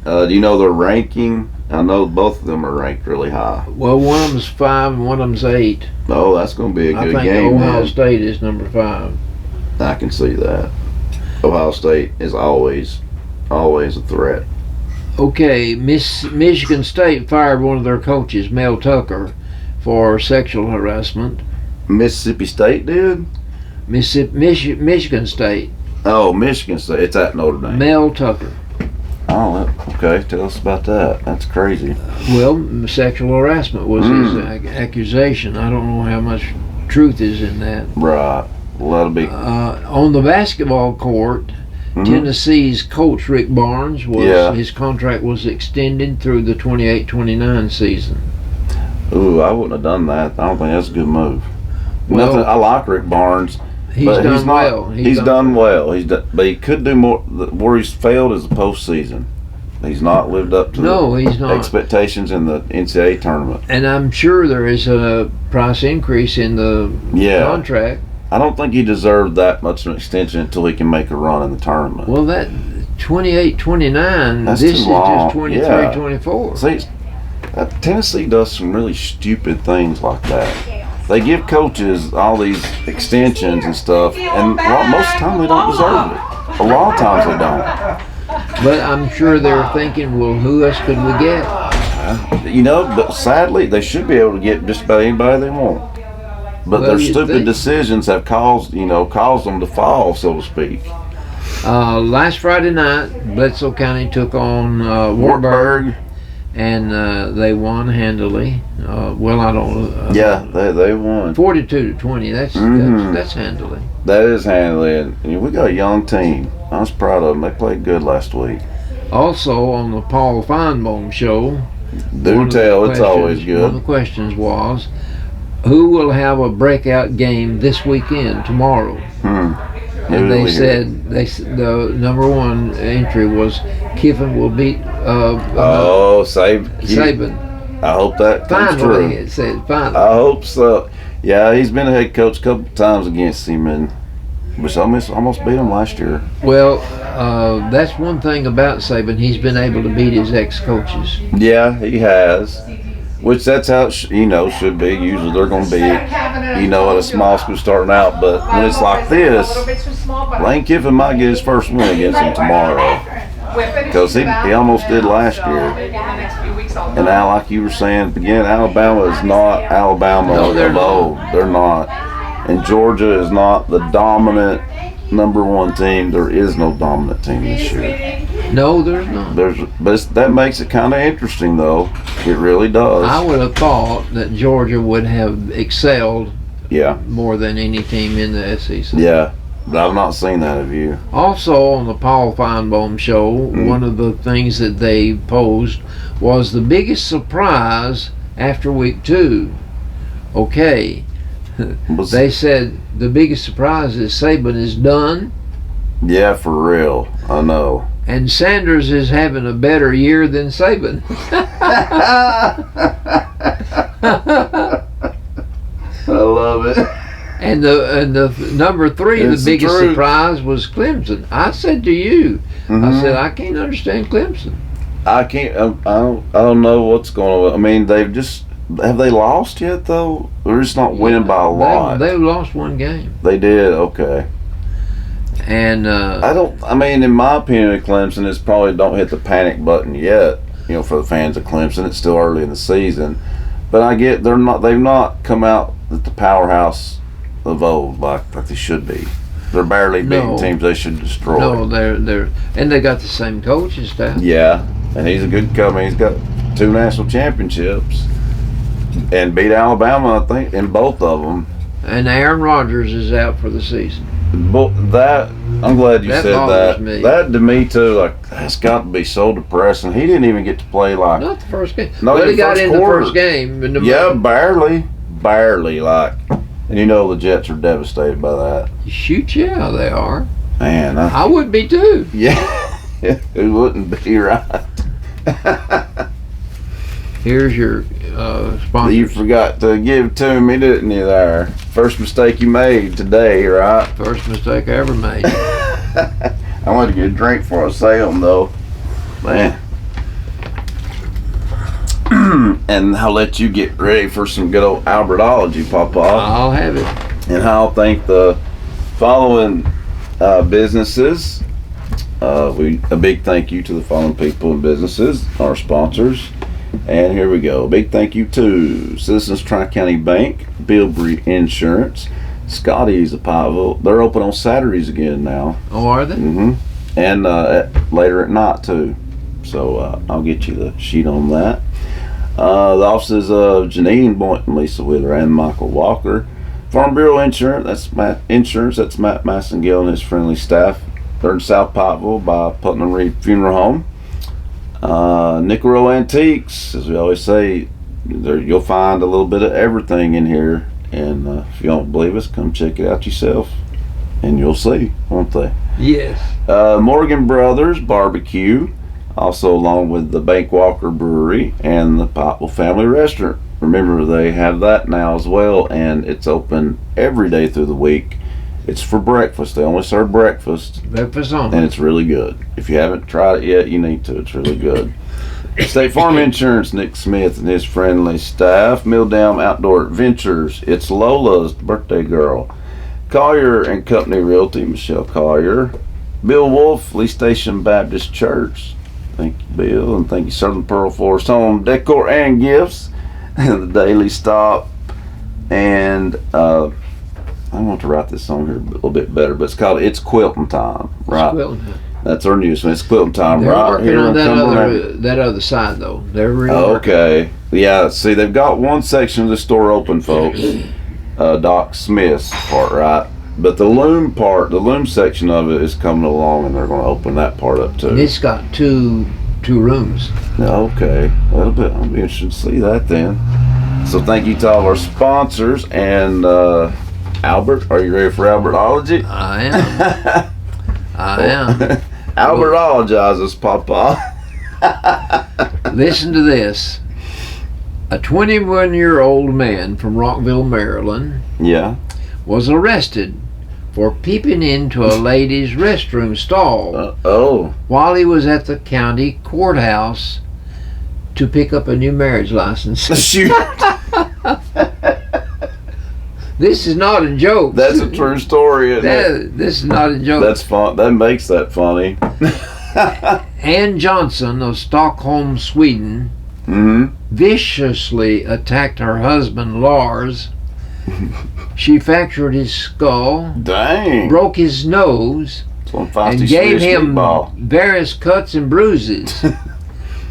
Speaker 1: Do you know their ranking? I know both of them are ranked really high.
Speaker 2: Well, one of them's 5 and one of them's 8.
Speaker 1: Oh, that's going to be a good
Speaker 2: I think
Speaker 1: game.
Speaker 2: Ohio State is number 5.
Speaker 1: I can see that. Ohio State is always a threat.
Speaker 2: Okay, Michigan State fired one of their coaches, Mel Tucker, for sexual harassment.
Speaker 1: Mississippi State did?
Speaker 2: Michigan State.
Speaker 1: Oh, Michigan State. It's at Notre Dame.
Speaker 2: Mel Tucker.
Speaker 1: Oh, okay. Tell us about that. That's crazy.
Speaker 2: Well, sexual harassment was his accusation. I don't know how much truth is in that.
Speaker 1: Right. Well, that'll be.
Speaker 2: On the basketball court, Tennessee's coach Rick Barnes his contract was extended through the 28-29 season.
Speaker 1: Ooh, I wouldn't have done that. I don't think that's a good move.
Speaker 2: Well,
Speaker 1: I like Rick Barnes.
Speaker 2: He's done well.
Speaker 1: He's done well. But he could do more. Where he's failed is the postseason. He's not lived up to the expectations in the NCAA tournament.
Speaker 2: And I'm sure there is a price increase in the contract.
Speaker 1: I don't think he deserved that much of an extension until he can make a run in the tournament.
Speaker 2: Well, that 28-29, this is just 23-24.
Speaker 1: See, Tennessee does some really stupid things like that. They give coaches all these extensions and stuff, and most of the time they don't deserve it. A lot of times they don't.
Speaker 2: But I'm sure they're thinking, well, who else could we get?
Speaker 1: But sadly, they should be able to get just about anybody they want. But their stupid decisions have caused them to fall, so to speak.
Speaker 2: Last Friday night, Bledsoe County took on Wartburg. And they won handily. Well, I don't know.
Speaker 1: They won
Speaker 2: 42-20. That's handily.
Speaker 1: That is handily, and we got a young team. I was proud of them. They played good last week.
Speaker 2: Also, on the Paul Feinbaum show,
Speaker 1: it's always good.
Speaker 2: One of the questions was, who will have a breakout game this weekend, tomorrow? And they said the number 1 entry was Kiffin will beat Saban.
Speaker 1: I hope that comes true.
Speaker 2: Finally, it said finally.
Speaker 1: I hope so. Yeah, he's been a head coach a couple times against him, and we almost beat him last year.
Speaker 2: Well, that's one thing about Saban. He's been able to beat his ex-coaches.
Speaker 1: Yeah, he has. which that's how it should be. Usually they're going to be, at a small school starting out. But when it's like this, Lane Kiffin might get his first win against them tomorrow, because he almost did last year. And now, like you were saying, again, Alabama is not Alabama of old. They're not. And Georgia is not the dominant number one team. There is no dominant team this year.
Speaker 2: No, there's not.
Speaker 1: But that makes it kind of interesting, though. It really does.
Speaker 2: I would have thought that Georgia would have excelled more than any team in the SEC.
Speaker 1: Yeah, but I've not seen that of you.
Speaker 2: Also, on the Paul Feinbaum show, one of the things that they posed was the biggest surprise after week 2. Okay. They said the biggest surprise is Saban is done.
Speaker 1: Yeah, for real. I know.
Speaker 2: And Sanders is having a better year than Saban.
Speaker 1: I love it.
Speaker 2: And the number 3,
Speaker 1: It's
Speaker 2: the biggest
Speaker 1: true.
Speaker 2: surprise was Clemson. I said to you, I said, I can't understand Clemson.
Speaker 1: I can't. I don't know what's going on. I mean, have they lost yet though? They're just not winning by a lot.
Speaker 2: They lost one game.
Speaker 1: They did. Okay.
Speaker 2: And
Speaker 1: I mean, in my opinion, Clemson is probably don't hit the panic button yet. For the fans of Clemson, it's still early in the season. But I get they've not come out at the powerhouse of old like they should be. They're barely beating teams they should destroy.
Speaker 2: No, they're and they got the same coaching staff.
Speaker 1: Yeah, and he's a good coach. He's got 2 national championships and beat Alabama, I think, in both of them.
Speaker 2: And Aaron Rodgers is out for the season.
Speaker 1: But I'm glad you said that.
Speaker 2: Me.
Speaker 1: That to me too, that's got to be so depressing. He didn't even get to play
Speaker 2: Not the first game.
Speaker 1: No,
Speaker 2: but he got
Speaker 1: first
Speaker 2: in
Speaker 1: quarter.
Speaker 2: the first game.
Speaker 1: Barely. And the Jets are devastated by that.
Speaker 2: Shoot, yeah, they are.
Speaker 1: Man,
Speaker 2: I would be too.
Speaker 1: Yeah, who wouldn't be, right?
Speaker 2: Here's your sponsor.
Speaker 1: You forgot to give to me, didn't you? There, first mistake you made today, right?
Speaker 2: First mistake I ever made.
Speaker 1: I wanted to get a drink before I say them, though. Man. And I'll let you get ready for some good old Albertology, Papa.
Speaker 2: I'll have it.
Speaker 1: And I'll thank the following businesses. A big thank you to the following people and businesses, our sponsors. And here we go. Big thank you to Citizens Tri-County Bank, Bilbrey Insurance, Scotty's of Pikeville. They're open on Saturdays again now.
Speaker 2: Oh, are they?
Speaker 1: Mm-hmm. And later at night too. So I'll get you the sheet on that. The offices of Janine Boynton, Lisa Wheeler, and Michael Walker. Farm Bureau Insurance, that's Matt Massengill and his friendly staff. They're in South Pikeville by Putnam Reed Funeral Home. Nicaro Antiques, as we always say, you'll find a little bit of everything in here. And if you don't believe us, come check it out yourself. And you'll see, won't they?
Speaker 2: Yes.
Speaker 1: Morgan Brothers Barbecue, also along with the Bank Walker Brewery and the Pikeville Family Restaurant. Remember, they have that now as well, and it's open every day through the week. It's for breakfast. They only serve breakfast.
Speaker 2: Breakfast only.
Speaker 1: And it's really good. If you haven't tried it yet, you need to. It's really good. State Farm Insurance, Nick Smith and his friendly staff. Milldam Outdoor Adventures, it's Lola's birthday girl. Collier and Company Realty, Michelle Collier. Bill Wolf, Lee Station Baptist Church. Thank you, Bill, and thank you, Southern Pearl Forest Home Decor and Gifts. And the Daily Stop. And I want to write this on here a little bit better, but it's called It's Quilting Time, right?
Speaker 2: It's quilting time.
Speaker 1: That's our news one. It's quilting time,
Speaker 2: They're
Speaker 1: right?
Speaker 2: working
Speaker 1: Here
Speaker 2: on
Speaker 1: in Cumberland.
Speaker 2: that other side, though. They're really working.
Speaker 1: Okay. Yeah, see, they've got one section of the store open, folks. Doc Smith's part, right? But the loom section of it is coming along, and they're going to open that part up too.
Speaker 2: And it's got two rooms.
Speaker 1: Okay. I'll be interested to see that then. So thank you to all of our sponsors. And Albert, are you ready for Albertology?
Speaker 2: I am. I am.
Speaker 1: Albertologize us, Papa.
Speaker 2: Listen to this. A 21-year-old man from Rockville, Maryland,
Speaker 1: Yeah.
Speaker 2: was arrested for peeping into a lady's restroom stall
Speaker 1: Oh.
Speaker 2: while he was at the county courthouse to pick up a new marriage license.
Speaker 1: Shoot.
Speaker 2: This is not a joke.
Speaker 1: That's a true story, isn't it?
Speaker 2: This is not a joke.
Speaker 1: That's fun. That makes that funny.
Speaker 2: Ann Johnson of Stockholm, Sweden, viciously attacked her husband Lars. She fractured his skull,
Speaker 1: Dang.
Speaker 2: broke his nose, and gave him various cuts and bruises.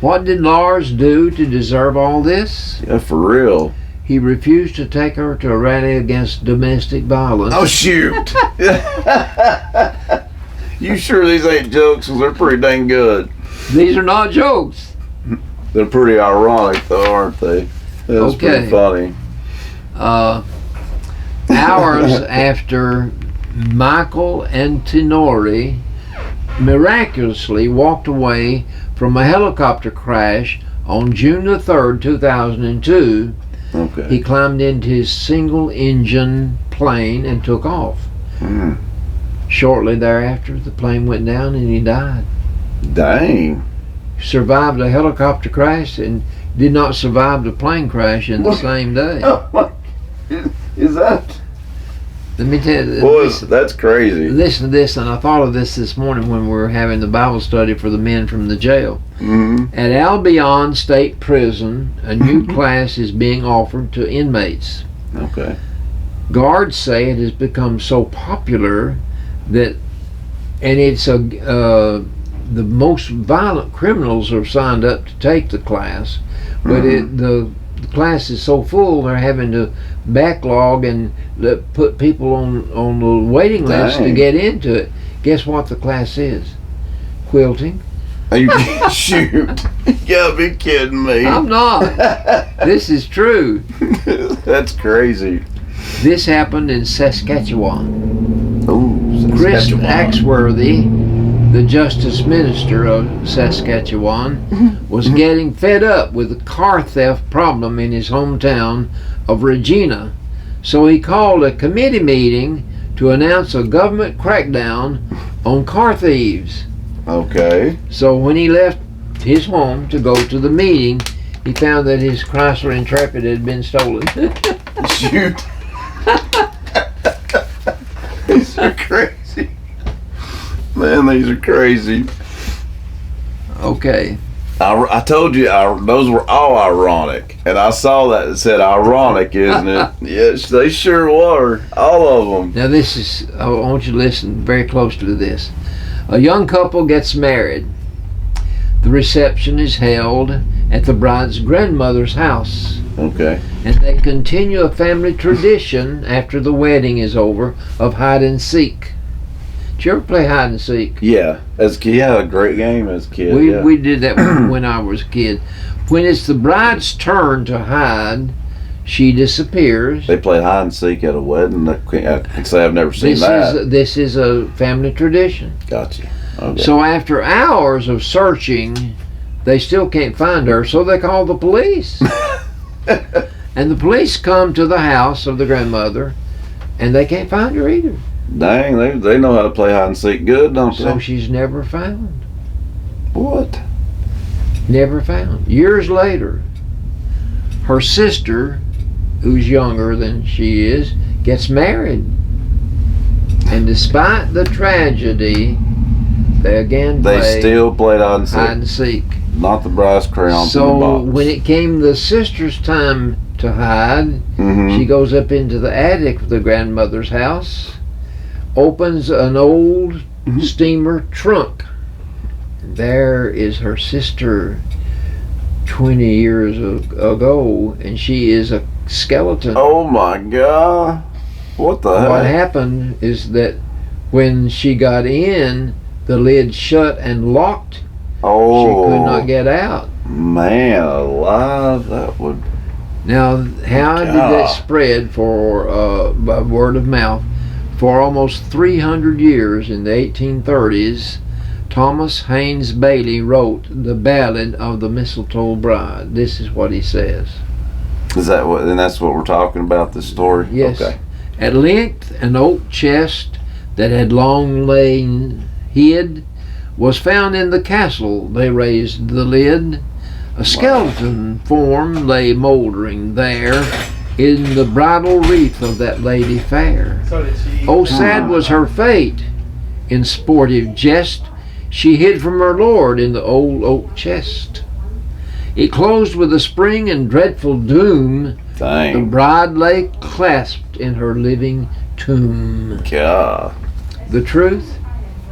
Speaker 2: What did Lars do to deserve all this?
Speaker 1: Yeah, for real.
Speaker 2: He refused to take her to a rally against domestic violence.
Speaker 1: Oh, shoot. You sure these ain't jokes? 'Cause they're pretty dang good.
Speaker 2: These are not jokes.
Speaker 1: They're pretty ironic, though, aren't they? That's pretty funny.
Speaker 2: Hours after Michael Antinori miraculously walked away from a helicopter crash on June the 3rd, 2002,
Speaker 1: Okay.
Speaker 2: he climbed into his single-engine plane and took off. Shortly thereafter, the plane went down and he died.
Speaker 1: Dang.
Speaker 2: Survived a helicopter crash and did not survive the plane crash in the same day.
Speaker 1: Is that?
Speaker 2: Let me tell you.
Speaker 1: Boy, that's crazy.
Speaker 2: Listen to this, and I thought of this morning when we were having the Bible study for the men from the jail. At Albion State Prison, a new class is being offered to inmates.
Speaker 1: Okay.
Speaker 2: Guards say it has become so popular that, and it's the most violent criminals are signed up to take the class, but the class is so full they're having to backlog and put people on the waiting list to get into it. Guess what the class is? Quilting.
Speaker 1: Are you shoot? You gotta be kidding me.
Speaker 2: I'm not. This is true.
Speaker 1: That's crazy.
Speaker 2: This happened in Saskatchewan.
Speaker 1: Ooh,
Speaker 2: Chris
Speaker 1: Saskatchewan.
Speaker 2: Axworthy, the Justice Minister of Saskatchewan, was getting fed up with the car theft problem in his hometown of Regina. So he called a committee meeting to announce a government crackdown on car thieves.
Speaker 1: Okay.
Speaker 2: So when he left his home to go to the meeting, he found that his Chrysler Intrepid had been stolen.
Speaker 1: Shoot. These are crazy. Man, these are crazy.
Speaker 2: Okay.
Speaker 1: I told you those were all ironic, and I saw that it said ironic, isn't it? Yes, they sure were, all of them.
Speaker 2: Now this is, I want you to listen very closely to this. A young couple gets married. The reception is held at the bride's grandmother's house.
Speaker 1: Okay.
Speaker 2: And they continue a family tradition after the wedding is over of hide and seek. Did you ever play hide and seek?
Speaker 1: Yeah, as a kid, yeah, a great game as a kid.
Speaker 2: We did that when I was a kid. When it's the bride's turn to hide, she disappears.
Speaker 1: They play hide and seek at a wedding. I can say I've never seen that.
Speaker 2: This is a family tradition.
Speaker 1: Gotcha. Okay.
Speaker 2: So after hours of searching, they still can't find her, so they call the police. And the police come to the house of the grandmother, and they can't find her either.
Speaker 1: Dang, they know how to play hide and seek good, don't
Speaker 2: So
Speaker 1: they?
Speaker 2: she's never found.
Speaker 1: What?
Speaker 2: Never found. Years later, her sister, who's younger than she is, gets married. And despite the tragedy, they again
Speaker 1: They still played hide and seek.
Speaker 2: hide and seek.
Speaker 1: Not the brass crowns in the
Speaker 2: So
Speaker 1: box.
Speaker 2: when it came the sister's time to hide, she goes up into the attic of the grandmother's house, opens an old steamer trunk. There is her sister 20 years ago, and she is a skeleton.
Speaker 1: Oh my God. What the
Speaker 2: What
Speaker 1: heck?
Speaker 2: happened is that when she got in, the lid shut and locked.
Speaker 1: Oh.
Speaker 2: She could not get out.
Speaker 1: Man alive, that would.
Speaker 2: Now, how did that spread by word of mouth? For almost 300 years in the 1830s, Thomas Haynes Bailey wrote the Ballad of the Mistletoe Bride. This is what he says.
Speaker 1: Is that what? And that's what we're talking about. This story.
Speaker 2: Yes.
Speaker 1: Okay.
Speaker 2: At length, an oak chest that had long lain hid was found in the castle. They raised the lid. A skeleton form lay mouldering there in the bridal wreath of that lady fair. Oh, sad was her fate. In sportive jest, she hid from her lord in the old oak chest. It closed with a spring and dreadful doom. The
Speaker 1: Dang.
Speaker 2: bride lay clasped in her living tomb.
Speaker 1: God.
Speaker 2: The truth,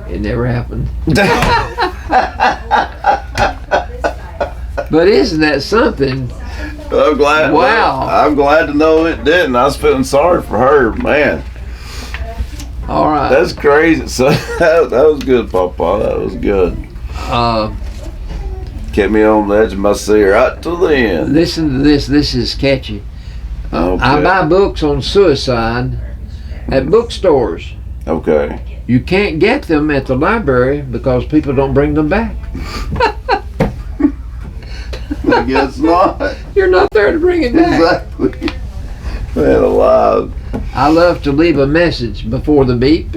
Speaker 2: it never happened. But isn't that something?
Speaker 1: I'm glad.
Speaker 2: Wow.
Speaker 1: I'm glad to know it didn't. I was feeling sorry for her, man.
Speaker 2: All right.
Speaker 1: That's crazy. So that was good, Papa. That was good. Kept me on the edge of my seat right to the end.
Speaker 2: Listen to this. This is catchy.
Speaker 1: Okay.
Speaker 2: I buy books on suicide at bookstores.
Speaker 1: Okay.
Speaker 2: You can't get them at the library because people don't bring them back.
Speaker 1: I guess not.
Speaker 2: You're not there to bring it back.
Speaker 1: Exactly. Man alive.
Speaker 2: I love to leave a message before the beep.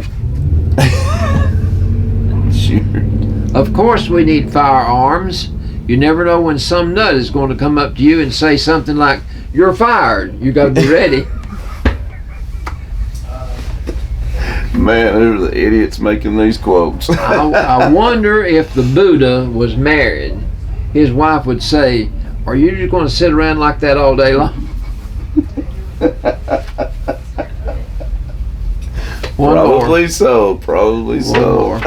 Speaker 1: Shoot.
Speaker 2: Of course we need firearms. You never know when some nut is going to come up to you and say something like, "You're fired." You got to be ready.
Speaker 1: Man, who are the idiots making these quotes?
Speaker 2: I wonder if the Buddha was married. His wife would say, "Are you just going to sit around like that all day long?"
Speaker 1: Probably so. Probably so.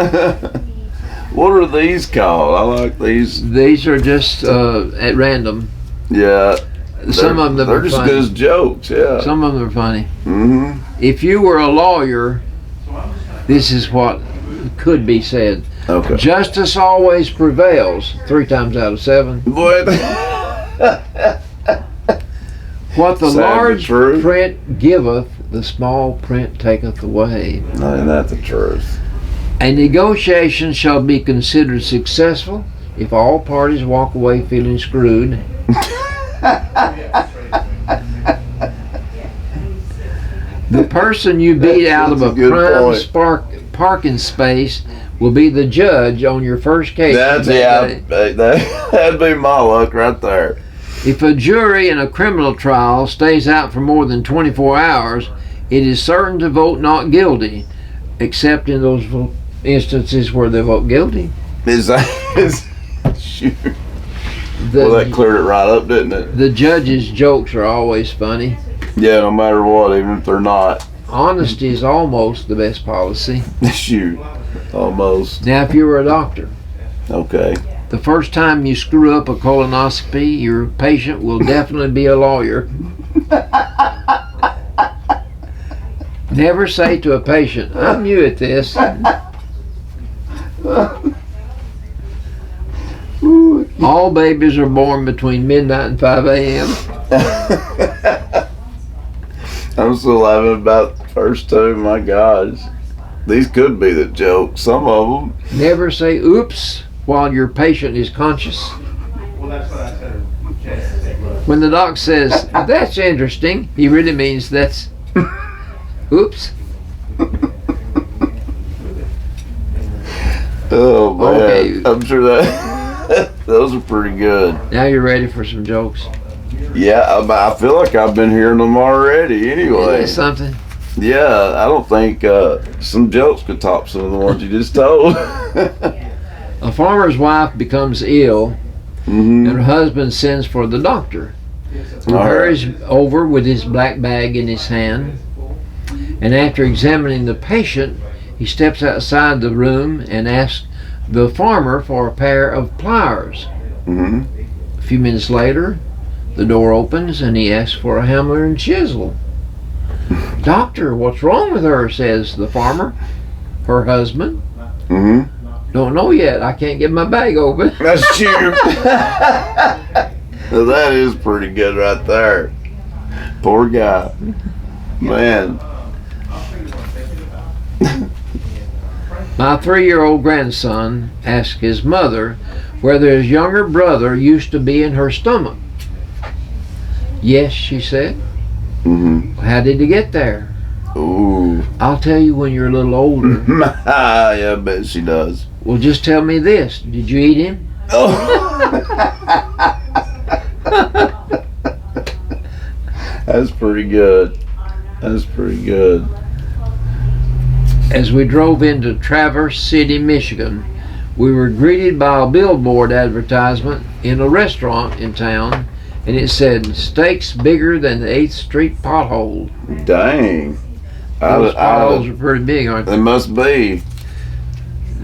Speaker 1: What are these called? I like these.
Speaker 2: These are just at random.
Speaker 1: Yeah.
Speaker 2: Some of them
Speaker 1: they're
Speaker 2: are
Speaker 1: just
Speaker 2: funny.
Speaker 1: good as jokes. Yeah.
Speaker 2: Some of them are funny.
Speaker 1: Mm-hmm.
Speaker 2: If you were a lawyer, this is what could be said.
Speaker 1: Okay.
Speaker 2: Justice always prevails 3 times out of 7.
Speaker 1: Boy.
Speaker 2: What the
Speaker 1: Sad but
Speaker 2: large
Speaker 1: true.
Speaker 2: print giveth, the small print taketh away.
Speaker 1: No, ain't that the truth?
Speaker 2: A negotiation shall be considered successful if all parties walk away feeling screwed. The person you beat out of
Speaker 1: That's
Speaker 2: a
Speaker 1: a good
Speaker 2: prime
Speaker 1: point.
Speaker 2: parking space will be the judge on your first case.
Speaker 1: That's
Speaker 2: that day.
Speaker 1: that'd be my luck right there.
Speaker 2: If a jury in a criminal trial stays out for more than 24 hours, it is certain to vote not guilty, except in those instances where they vote guilty.
Speaker 1: Shoot.
Speaker 2: The,
Speaker 1: Well, that cleared it right up, didn't it?
Speaker 2: the judge's jokes are always funny.
Speaker 1: Yeah, no matter what, even if they're not.
Speaker 2: Honesty is almost the best policy.
Speaker 1: Shoot. Almost.
Speaker 2: Now, if you were a doctor,
Speaker 1: Okay.
Speaker 2: the first time you screw up a colonoscopy, your patient will definitely be a lawyer. Never say to a patient, "I'm new at this." All babies are born between midnight and 5 a.m.
Speaker 1: I'm still laughing about the first two. My gosh. These could be the jokes. Some of them.
Speaker 2: Never say oops while your patient is conscious. When the doc says, "That's interesting," he really means that's oops.
Speaker 1: Oh, man.
Speaker 2: Okay.
Speaker 1: I'm sure that those are pretty good.
Speaker 2: Now you're ready for some jokes.
Speaker 1: Yeah, I feel like I've been hearing them already anyway.
Speaker 2: Is something?
Speaker 1: Yeah, I don't think some jokes could top some of the ones you just told.
Speaker 2: A farmer's wife becomes ill, and her husband sends for the doctor, who
Speaker 1: All right.
Speaker 2: hurries over with his black bag in his hand. And after examining the patient, he steps outside the room and asks the farmer for a pair of pliers.
Speaker 1: Mm-hmm.
Speaker 2: A few minutes later, the door opens and he asks for a hammer and chisel. "Doctor, what's wrong with her?" says the farmer. "Her husband?"
Speaker 1: Mm-hmm.
Speaker 2: "Don't know yet. I can't get my bag open."
Speaker 1: That's true. Now that is pretty good right there. Poor guy. Man.
Speaker 2: My 3-year-old grandson asked his mother whether his younger brother used to be in her stomach. "Yes," she said.
Speaker 1: Mm-hmm.
Speaker 2: "How did he get there?"
Speaker 1: Ooh.
Speaker 2: "I'll tell you when you're a little older."
Speaker 1: Yeah, I bet she does.
Speaker 2: "Well, just tell me this. Did you eat him?"
Speaker 1: Oh. That's pretty good. That's pretty good.
Speaker 2: As we drove into Traverse City, Michigan, we were greeted by a billboard advertisement in a restaurant in town, and it said, "Steaks bigger than the 8th Street pothole."
Speaker 1: Dang.
Speaker 2: Those potholes are pretty big, aren't
Speaker 1: They
Speaker 2: they?
Speaker 1: must be.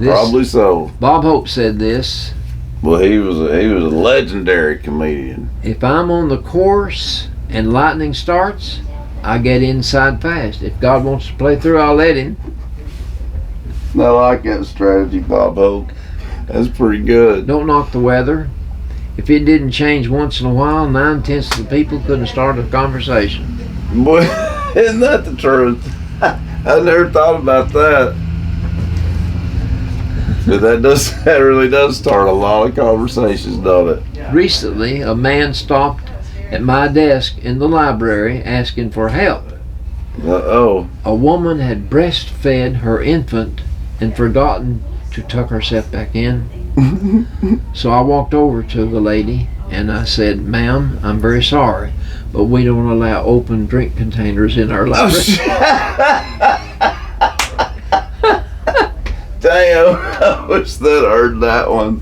Speaker 1: Probably so.
Speaker 2: Bob Hope said this:
Speaker 1: Well, he was a legendary comedian.
Speaker 2: "If I'm on the course and lightning starts, I get inside fast. If God wants to play through, I'll let him."
Speaker 1: I like that strategy, Bob Hope. That's pretty good.
Speaker 2: Don't knock the weather. If it didn't change once in a while, 9/10 of the people couldn't start a conversation.
Speaker 1: Boy, isn't that the truth? I never thought about that. But that really does start a lot of conversations, don't it?
Speaker 2: Recently, a man stopped at my desk in the library asking for help.
Speaker 1: Uh-oh.
Speaker 2: A woman had breastfed her infant and forgotten to tuck herself back in. So I walked over to the lady and I said, "Ma'am, I'm very sorry, but we don't allow open drink containers in our library."
Speaker 1: Damn, I wish that I heard that one.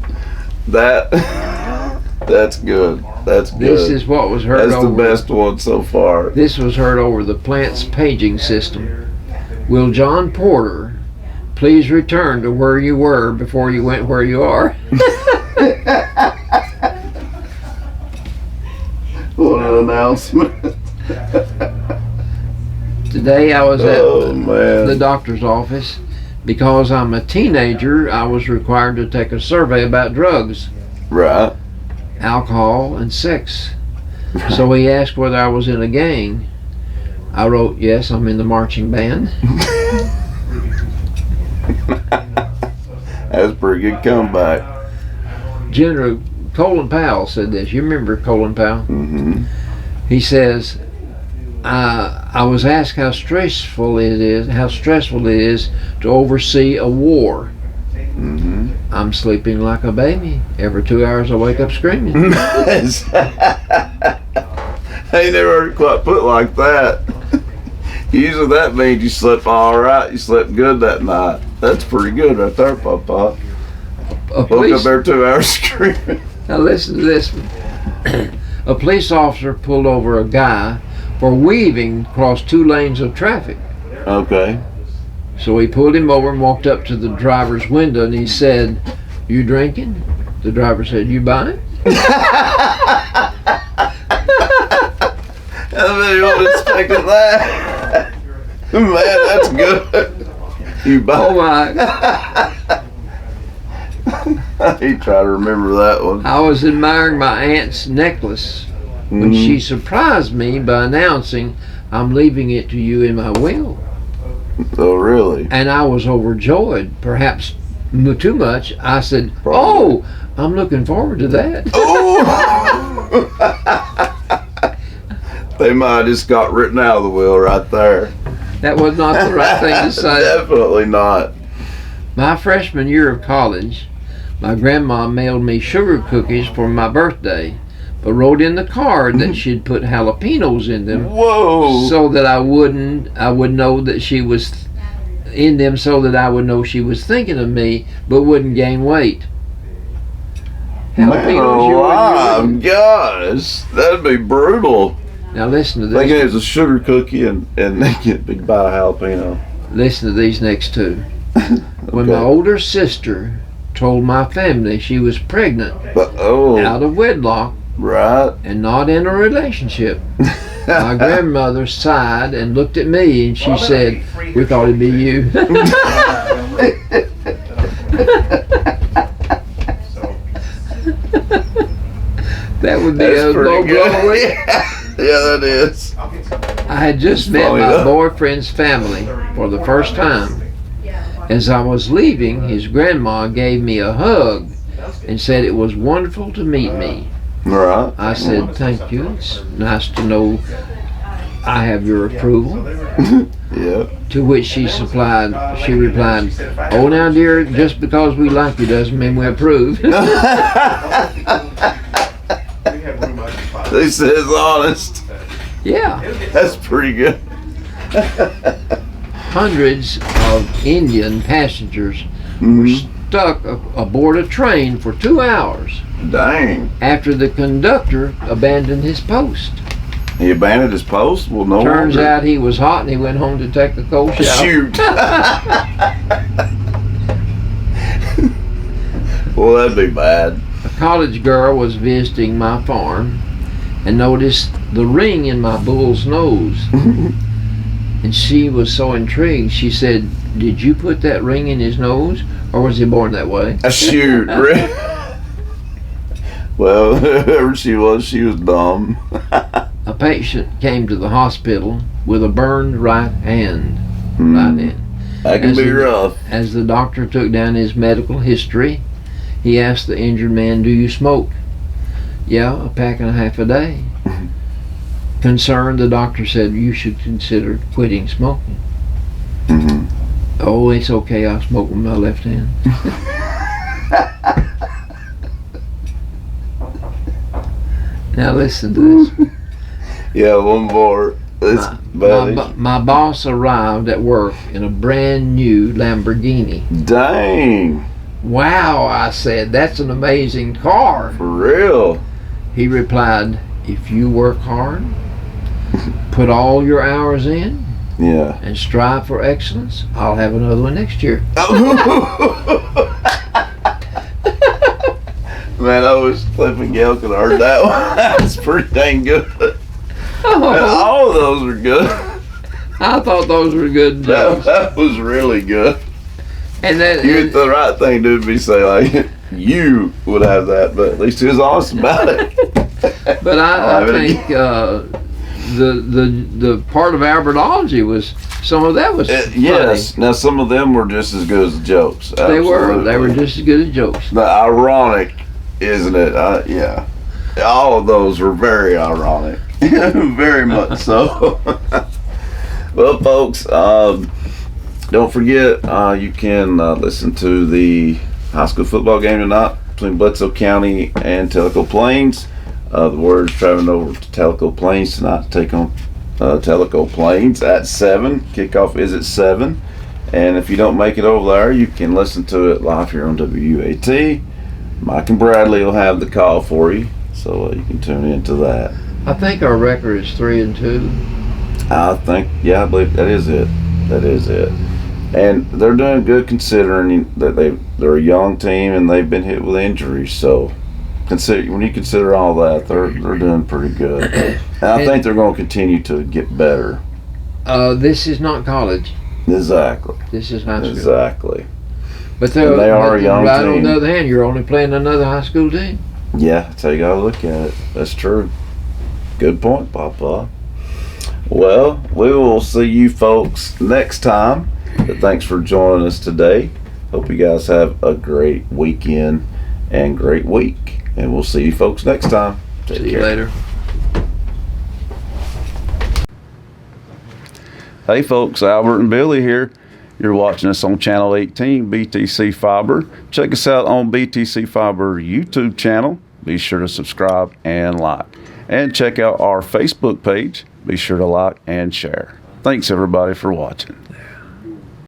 Speaker 1: That's good. That's good.
Speaker 2: This is what was heard
Speaker 1: That's the
Speaker 2: over.
Speaker 1: best one so far.
Speaker 2: This was heard over the plant's paging system. "Will John Porter please return to where you were before you went where you are?"
Speaker 1: What an announcement.
Speaker 2: Today I was at
Speaker 1: Oh, man.
Speaker 2: the doctor's office. Because I'm a teenager, I was required to take a survey about drugs,
Speaker 1: Right.
Speaker 2: alcohol, and sex. So he asked whether I was in a gang. I wrote, "Yes, I'm in the marching band."
Speaker 1: That's a pretty good comeback.
Speaker 2: General Colin Powell said this. You remember Colin Powell?
Speaker 1: Mm-hmm.
Speaker 2: He says, I was asked how stressful it is to oversee a war.
Speaker 1: Mm-hmm.
Speaker 2: I'm sleeping like a baby. Every 2 hours I wake up screaming.
Speaker 1: I ain't never heard it quite put like that. Usually that means you slept all right. You slept good that night. That's pretty good right there, Papa.
Speaker 2: A
Speaker 1: Woke
Speaker 2: police,
Speaker 1: up there 2 hours screaming.
Speaker 2: now listen to this. A police officer pulled over a guy for weaving across 2 lanes of traffic.
Speaker 1: Okay.
Speaker 2: So he pulled him over and walked up to the driver's window and he said, "You drinking?" The driver said, "You buying?"
Speaker 1: I mean, you wouldn't expected that. Man, that's good. You
Speaker 2: Oh
Speaker 1: buy.
Speaker 2: my.
Speaker 1: He tried to remember that one.
Speaker 2: I was admiring my aunt's necklace when she surprised me by announcing, "I'm leaving it to you in my will."
Speaker 1: Oh, really?
Speaker 2: And I was overjoyed, perhaps too much. I said,
Speaker 1: Probably.
Speaker 2: "Oh, I'm looking forward to that."
Speaker 1: Oh! They might have just got written out of the will right there.
Speaker 2: That was not the right thing to say.
Speaker 1: Definitely not.
Speaker 2: My freshman year of college, my grandma mailed me sugar cookies for my birthday, but wrote in the card that she'd put jalapenos in them
Speaker 1: Whoa!
Speaker 2: so that I would know that she was in them, so that I would know she was thinking of me, but wouldn't gain weight.
Speaker 1: Man
Speaker 2: Jalapenos,
Speaker 1: alive, gosh, that'd be brutal.
Speaker 2: Now listen to
Speaker 1: Thinking
Speaker 2: this.
Speaker 1: it was a sugar cookie and they get big bite of jalapeno.
Speaker 2: Listen to these next 2. When my
Speaker 1: Okay.
Speaker 2: older sister told my family she was pregnant
Speaker 1: But, oh,
Speaker 2: out of wedlock
Speaker 1: right.
Speaker 2: and not in a relationship, my grandmother sighed and looked at me and she said, "We thought it'd be you." That would be
Speaker 1: That's
Speaker 2: a
Speaker 1: pretty
Speaker 2: low
Speaker 1: good.
Speaker 2: blow.
Speaker 1: Yeah, that is.
Speaker 2: I had just met
Speaker 1: funny,
Speaker 2: my
Speaker 1: though.
Speaker 2: boyfriend's family for the first time. As I was leaving, his grandma gave me a hug and said it was wonderful to meet me.
Speaker 1: Right.
Speaker 2: I said, "Thank you. It's nice to know I have your approval."
Speaker 1: Yeah.
Speaker 2: To which she replied, "Oh, now, dear, just because we like you doesn't mean we approve."
Speaker 1: He says honest.
Speaker 2: Yeah.
Speaker 1: That's pretty good.
Speaker 2: Hundreds of Indian passengers were stuck aboard a train for 2 hours
Speaker 1: Dang.
Speaker 2: after the conductor abandoned his post.
Speaker 1: He abandoned his post? Well, no
Speaker 2: Turns
Speaker 1: wonder.
Speaker 2: out he was hot and he went home to take a cold shower.
Speaker 1: Shoot. Well, that'd be bad.
Speaker 2: A college girl was visiting my farm and noticed the ring in my bull's nose. And she was so intrigued, she said, "Did you put that ring in his nose, or was he born that way?"
Speaker 1: Shoot. Well, whoever she was dumb.
Speaker 2: A patient came to the hospital with a burned right hand. Right hand.
Speaker 1: That can
Speaker 2: As
Speaker 1: be
Speaker 2: the-
Speaker 1: rough.
Speaker 2: As the doctor took down his medical history, he asked the injured man, "Do you smoke?" "Yeah, a pack and a half a day." Concerned, the doctor said, "You should consider quitting smoking."
Speaker 1: Mhm.
Speaker 2: "Oh, it's okay, I smoke with my left hand." Now listen to this.
Speaker 1: Yeah, one more. It's bad.
Speaker 2: My boss arrived at work in a brand new Lamborghini.
Speaker 1: Dang.
Speaker 2: "Wow," I said, "that's an amazing car."
Speaker 1: For real.
Speaker 2: He replied, "If you work hard, put all your hours in,
Speaker 1: Yeah.
Speaker 2: and strive for excellence, I'll have another one next year."
Speaker 1: Man, I wish Cliff and Gail could have heard that one. That's pretty dang good. Man, all of those are good.
Speaker 2: I thought those were good jokes.
Speaker 1: That was really good.
Speaker 2: And then
Speaker 1: The right thing to do would be say, like, you would have that, but at least he was honest about it.
Speaker 2: but
Speaker 1: I'll
Speaker 2: I
Speaker 1: have it
Speaker 2: think the part of Albertology was some of that was funny.
Speaker 1: Yes. Now, some of them were just as good as the jokes.
Speaker 2: They were
Speaker 1: Absolutely.
Speaker 2: just as good as jokes.
Speaker 1: The ironic, isn't it? Yeah. All of those were very ironic. Very much so. Well, folks, don't forget, you can listen to the high school football game tonight between Bledsoe County and Tellico Plains. The Warriors traveling over to Tellico Plains tonight to take on Tellico Plains at 7. Kickoff is at 7. And if you don't make it over there, you can listen to it live here on WUAT. Mike and Bradley will have the call for you, so you can tune into that.
Speaker 2: I think our record is 3-2.
Speaker 1: I think, yeah, I believe that is it. That is it. And they're doing good considering that they're a young team and they've been hit with injuries. So when you consider all that, they're doing pretty good. And I think they're going to continue to get better.
Speaker 2: This is not college.
Speaker 1: Exactly.
Speaker 2: This is high school.
Speaker 1: Exactly.
Speaker 2: But
Speaker 1: And they are a young
Speaker 2: right
Speaker 1: team.
Speaker 2: on the other hand, you're only playing another high school team.
Speaker 1: Yeah, that's how you got to look at it. That's true. Good point, Papa. Well, we will see you folks next time. But thanks for joining us today. Hope you guys have a great weekend and great week. And we'll see you folks next time. Take
Speaker 2: See you
Speaker 1: care.
Speaker 2: later.
Speaker 1: Hey folks, Albert and Billy here. You're watching us on Channel 18, BTC Fiber. Check us out on BTC Fiber YouTube channel. Be sure to subscribe and like. And check out our Facebook page. Be sure to like and share. Thanks everybody for watching.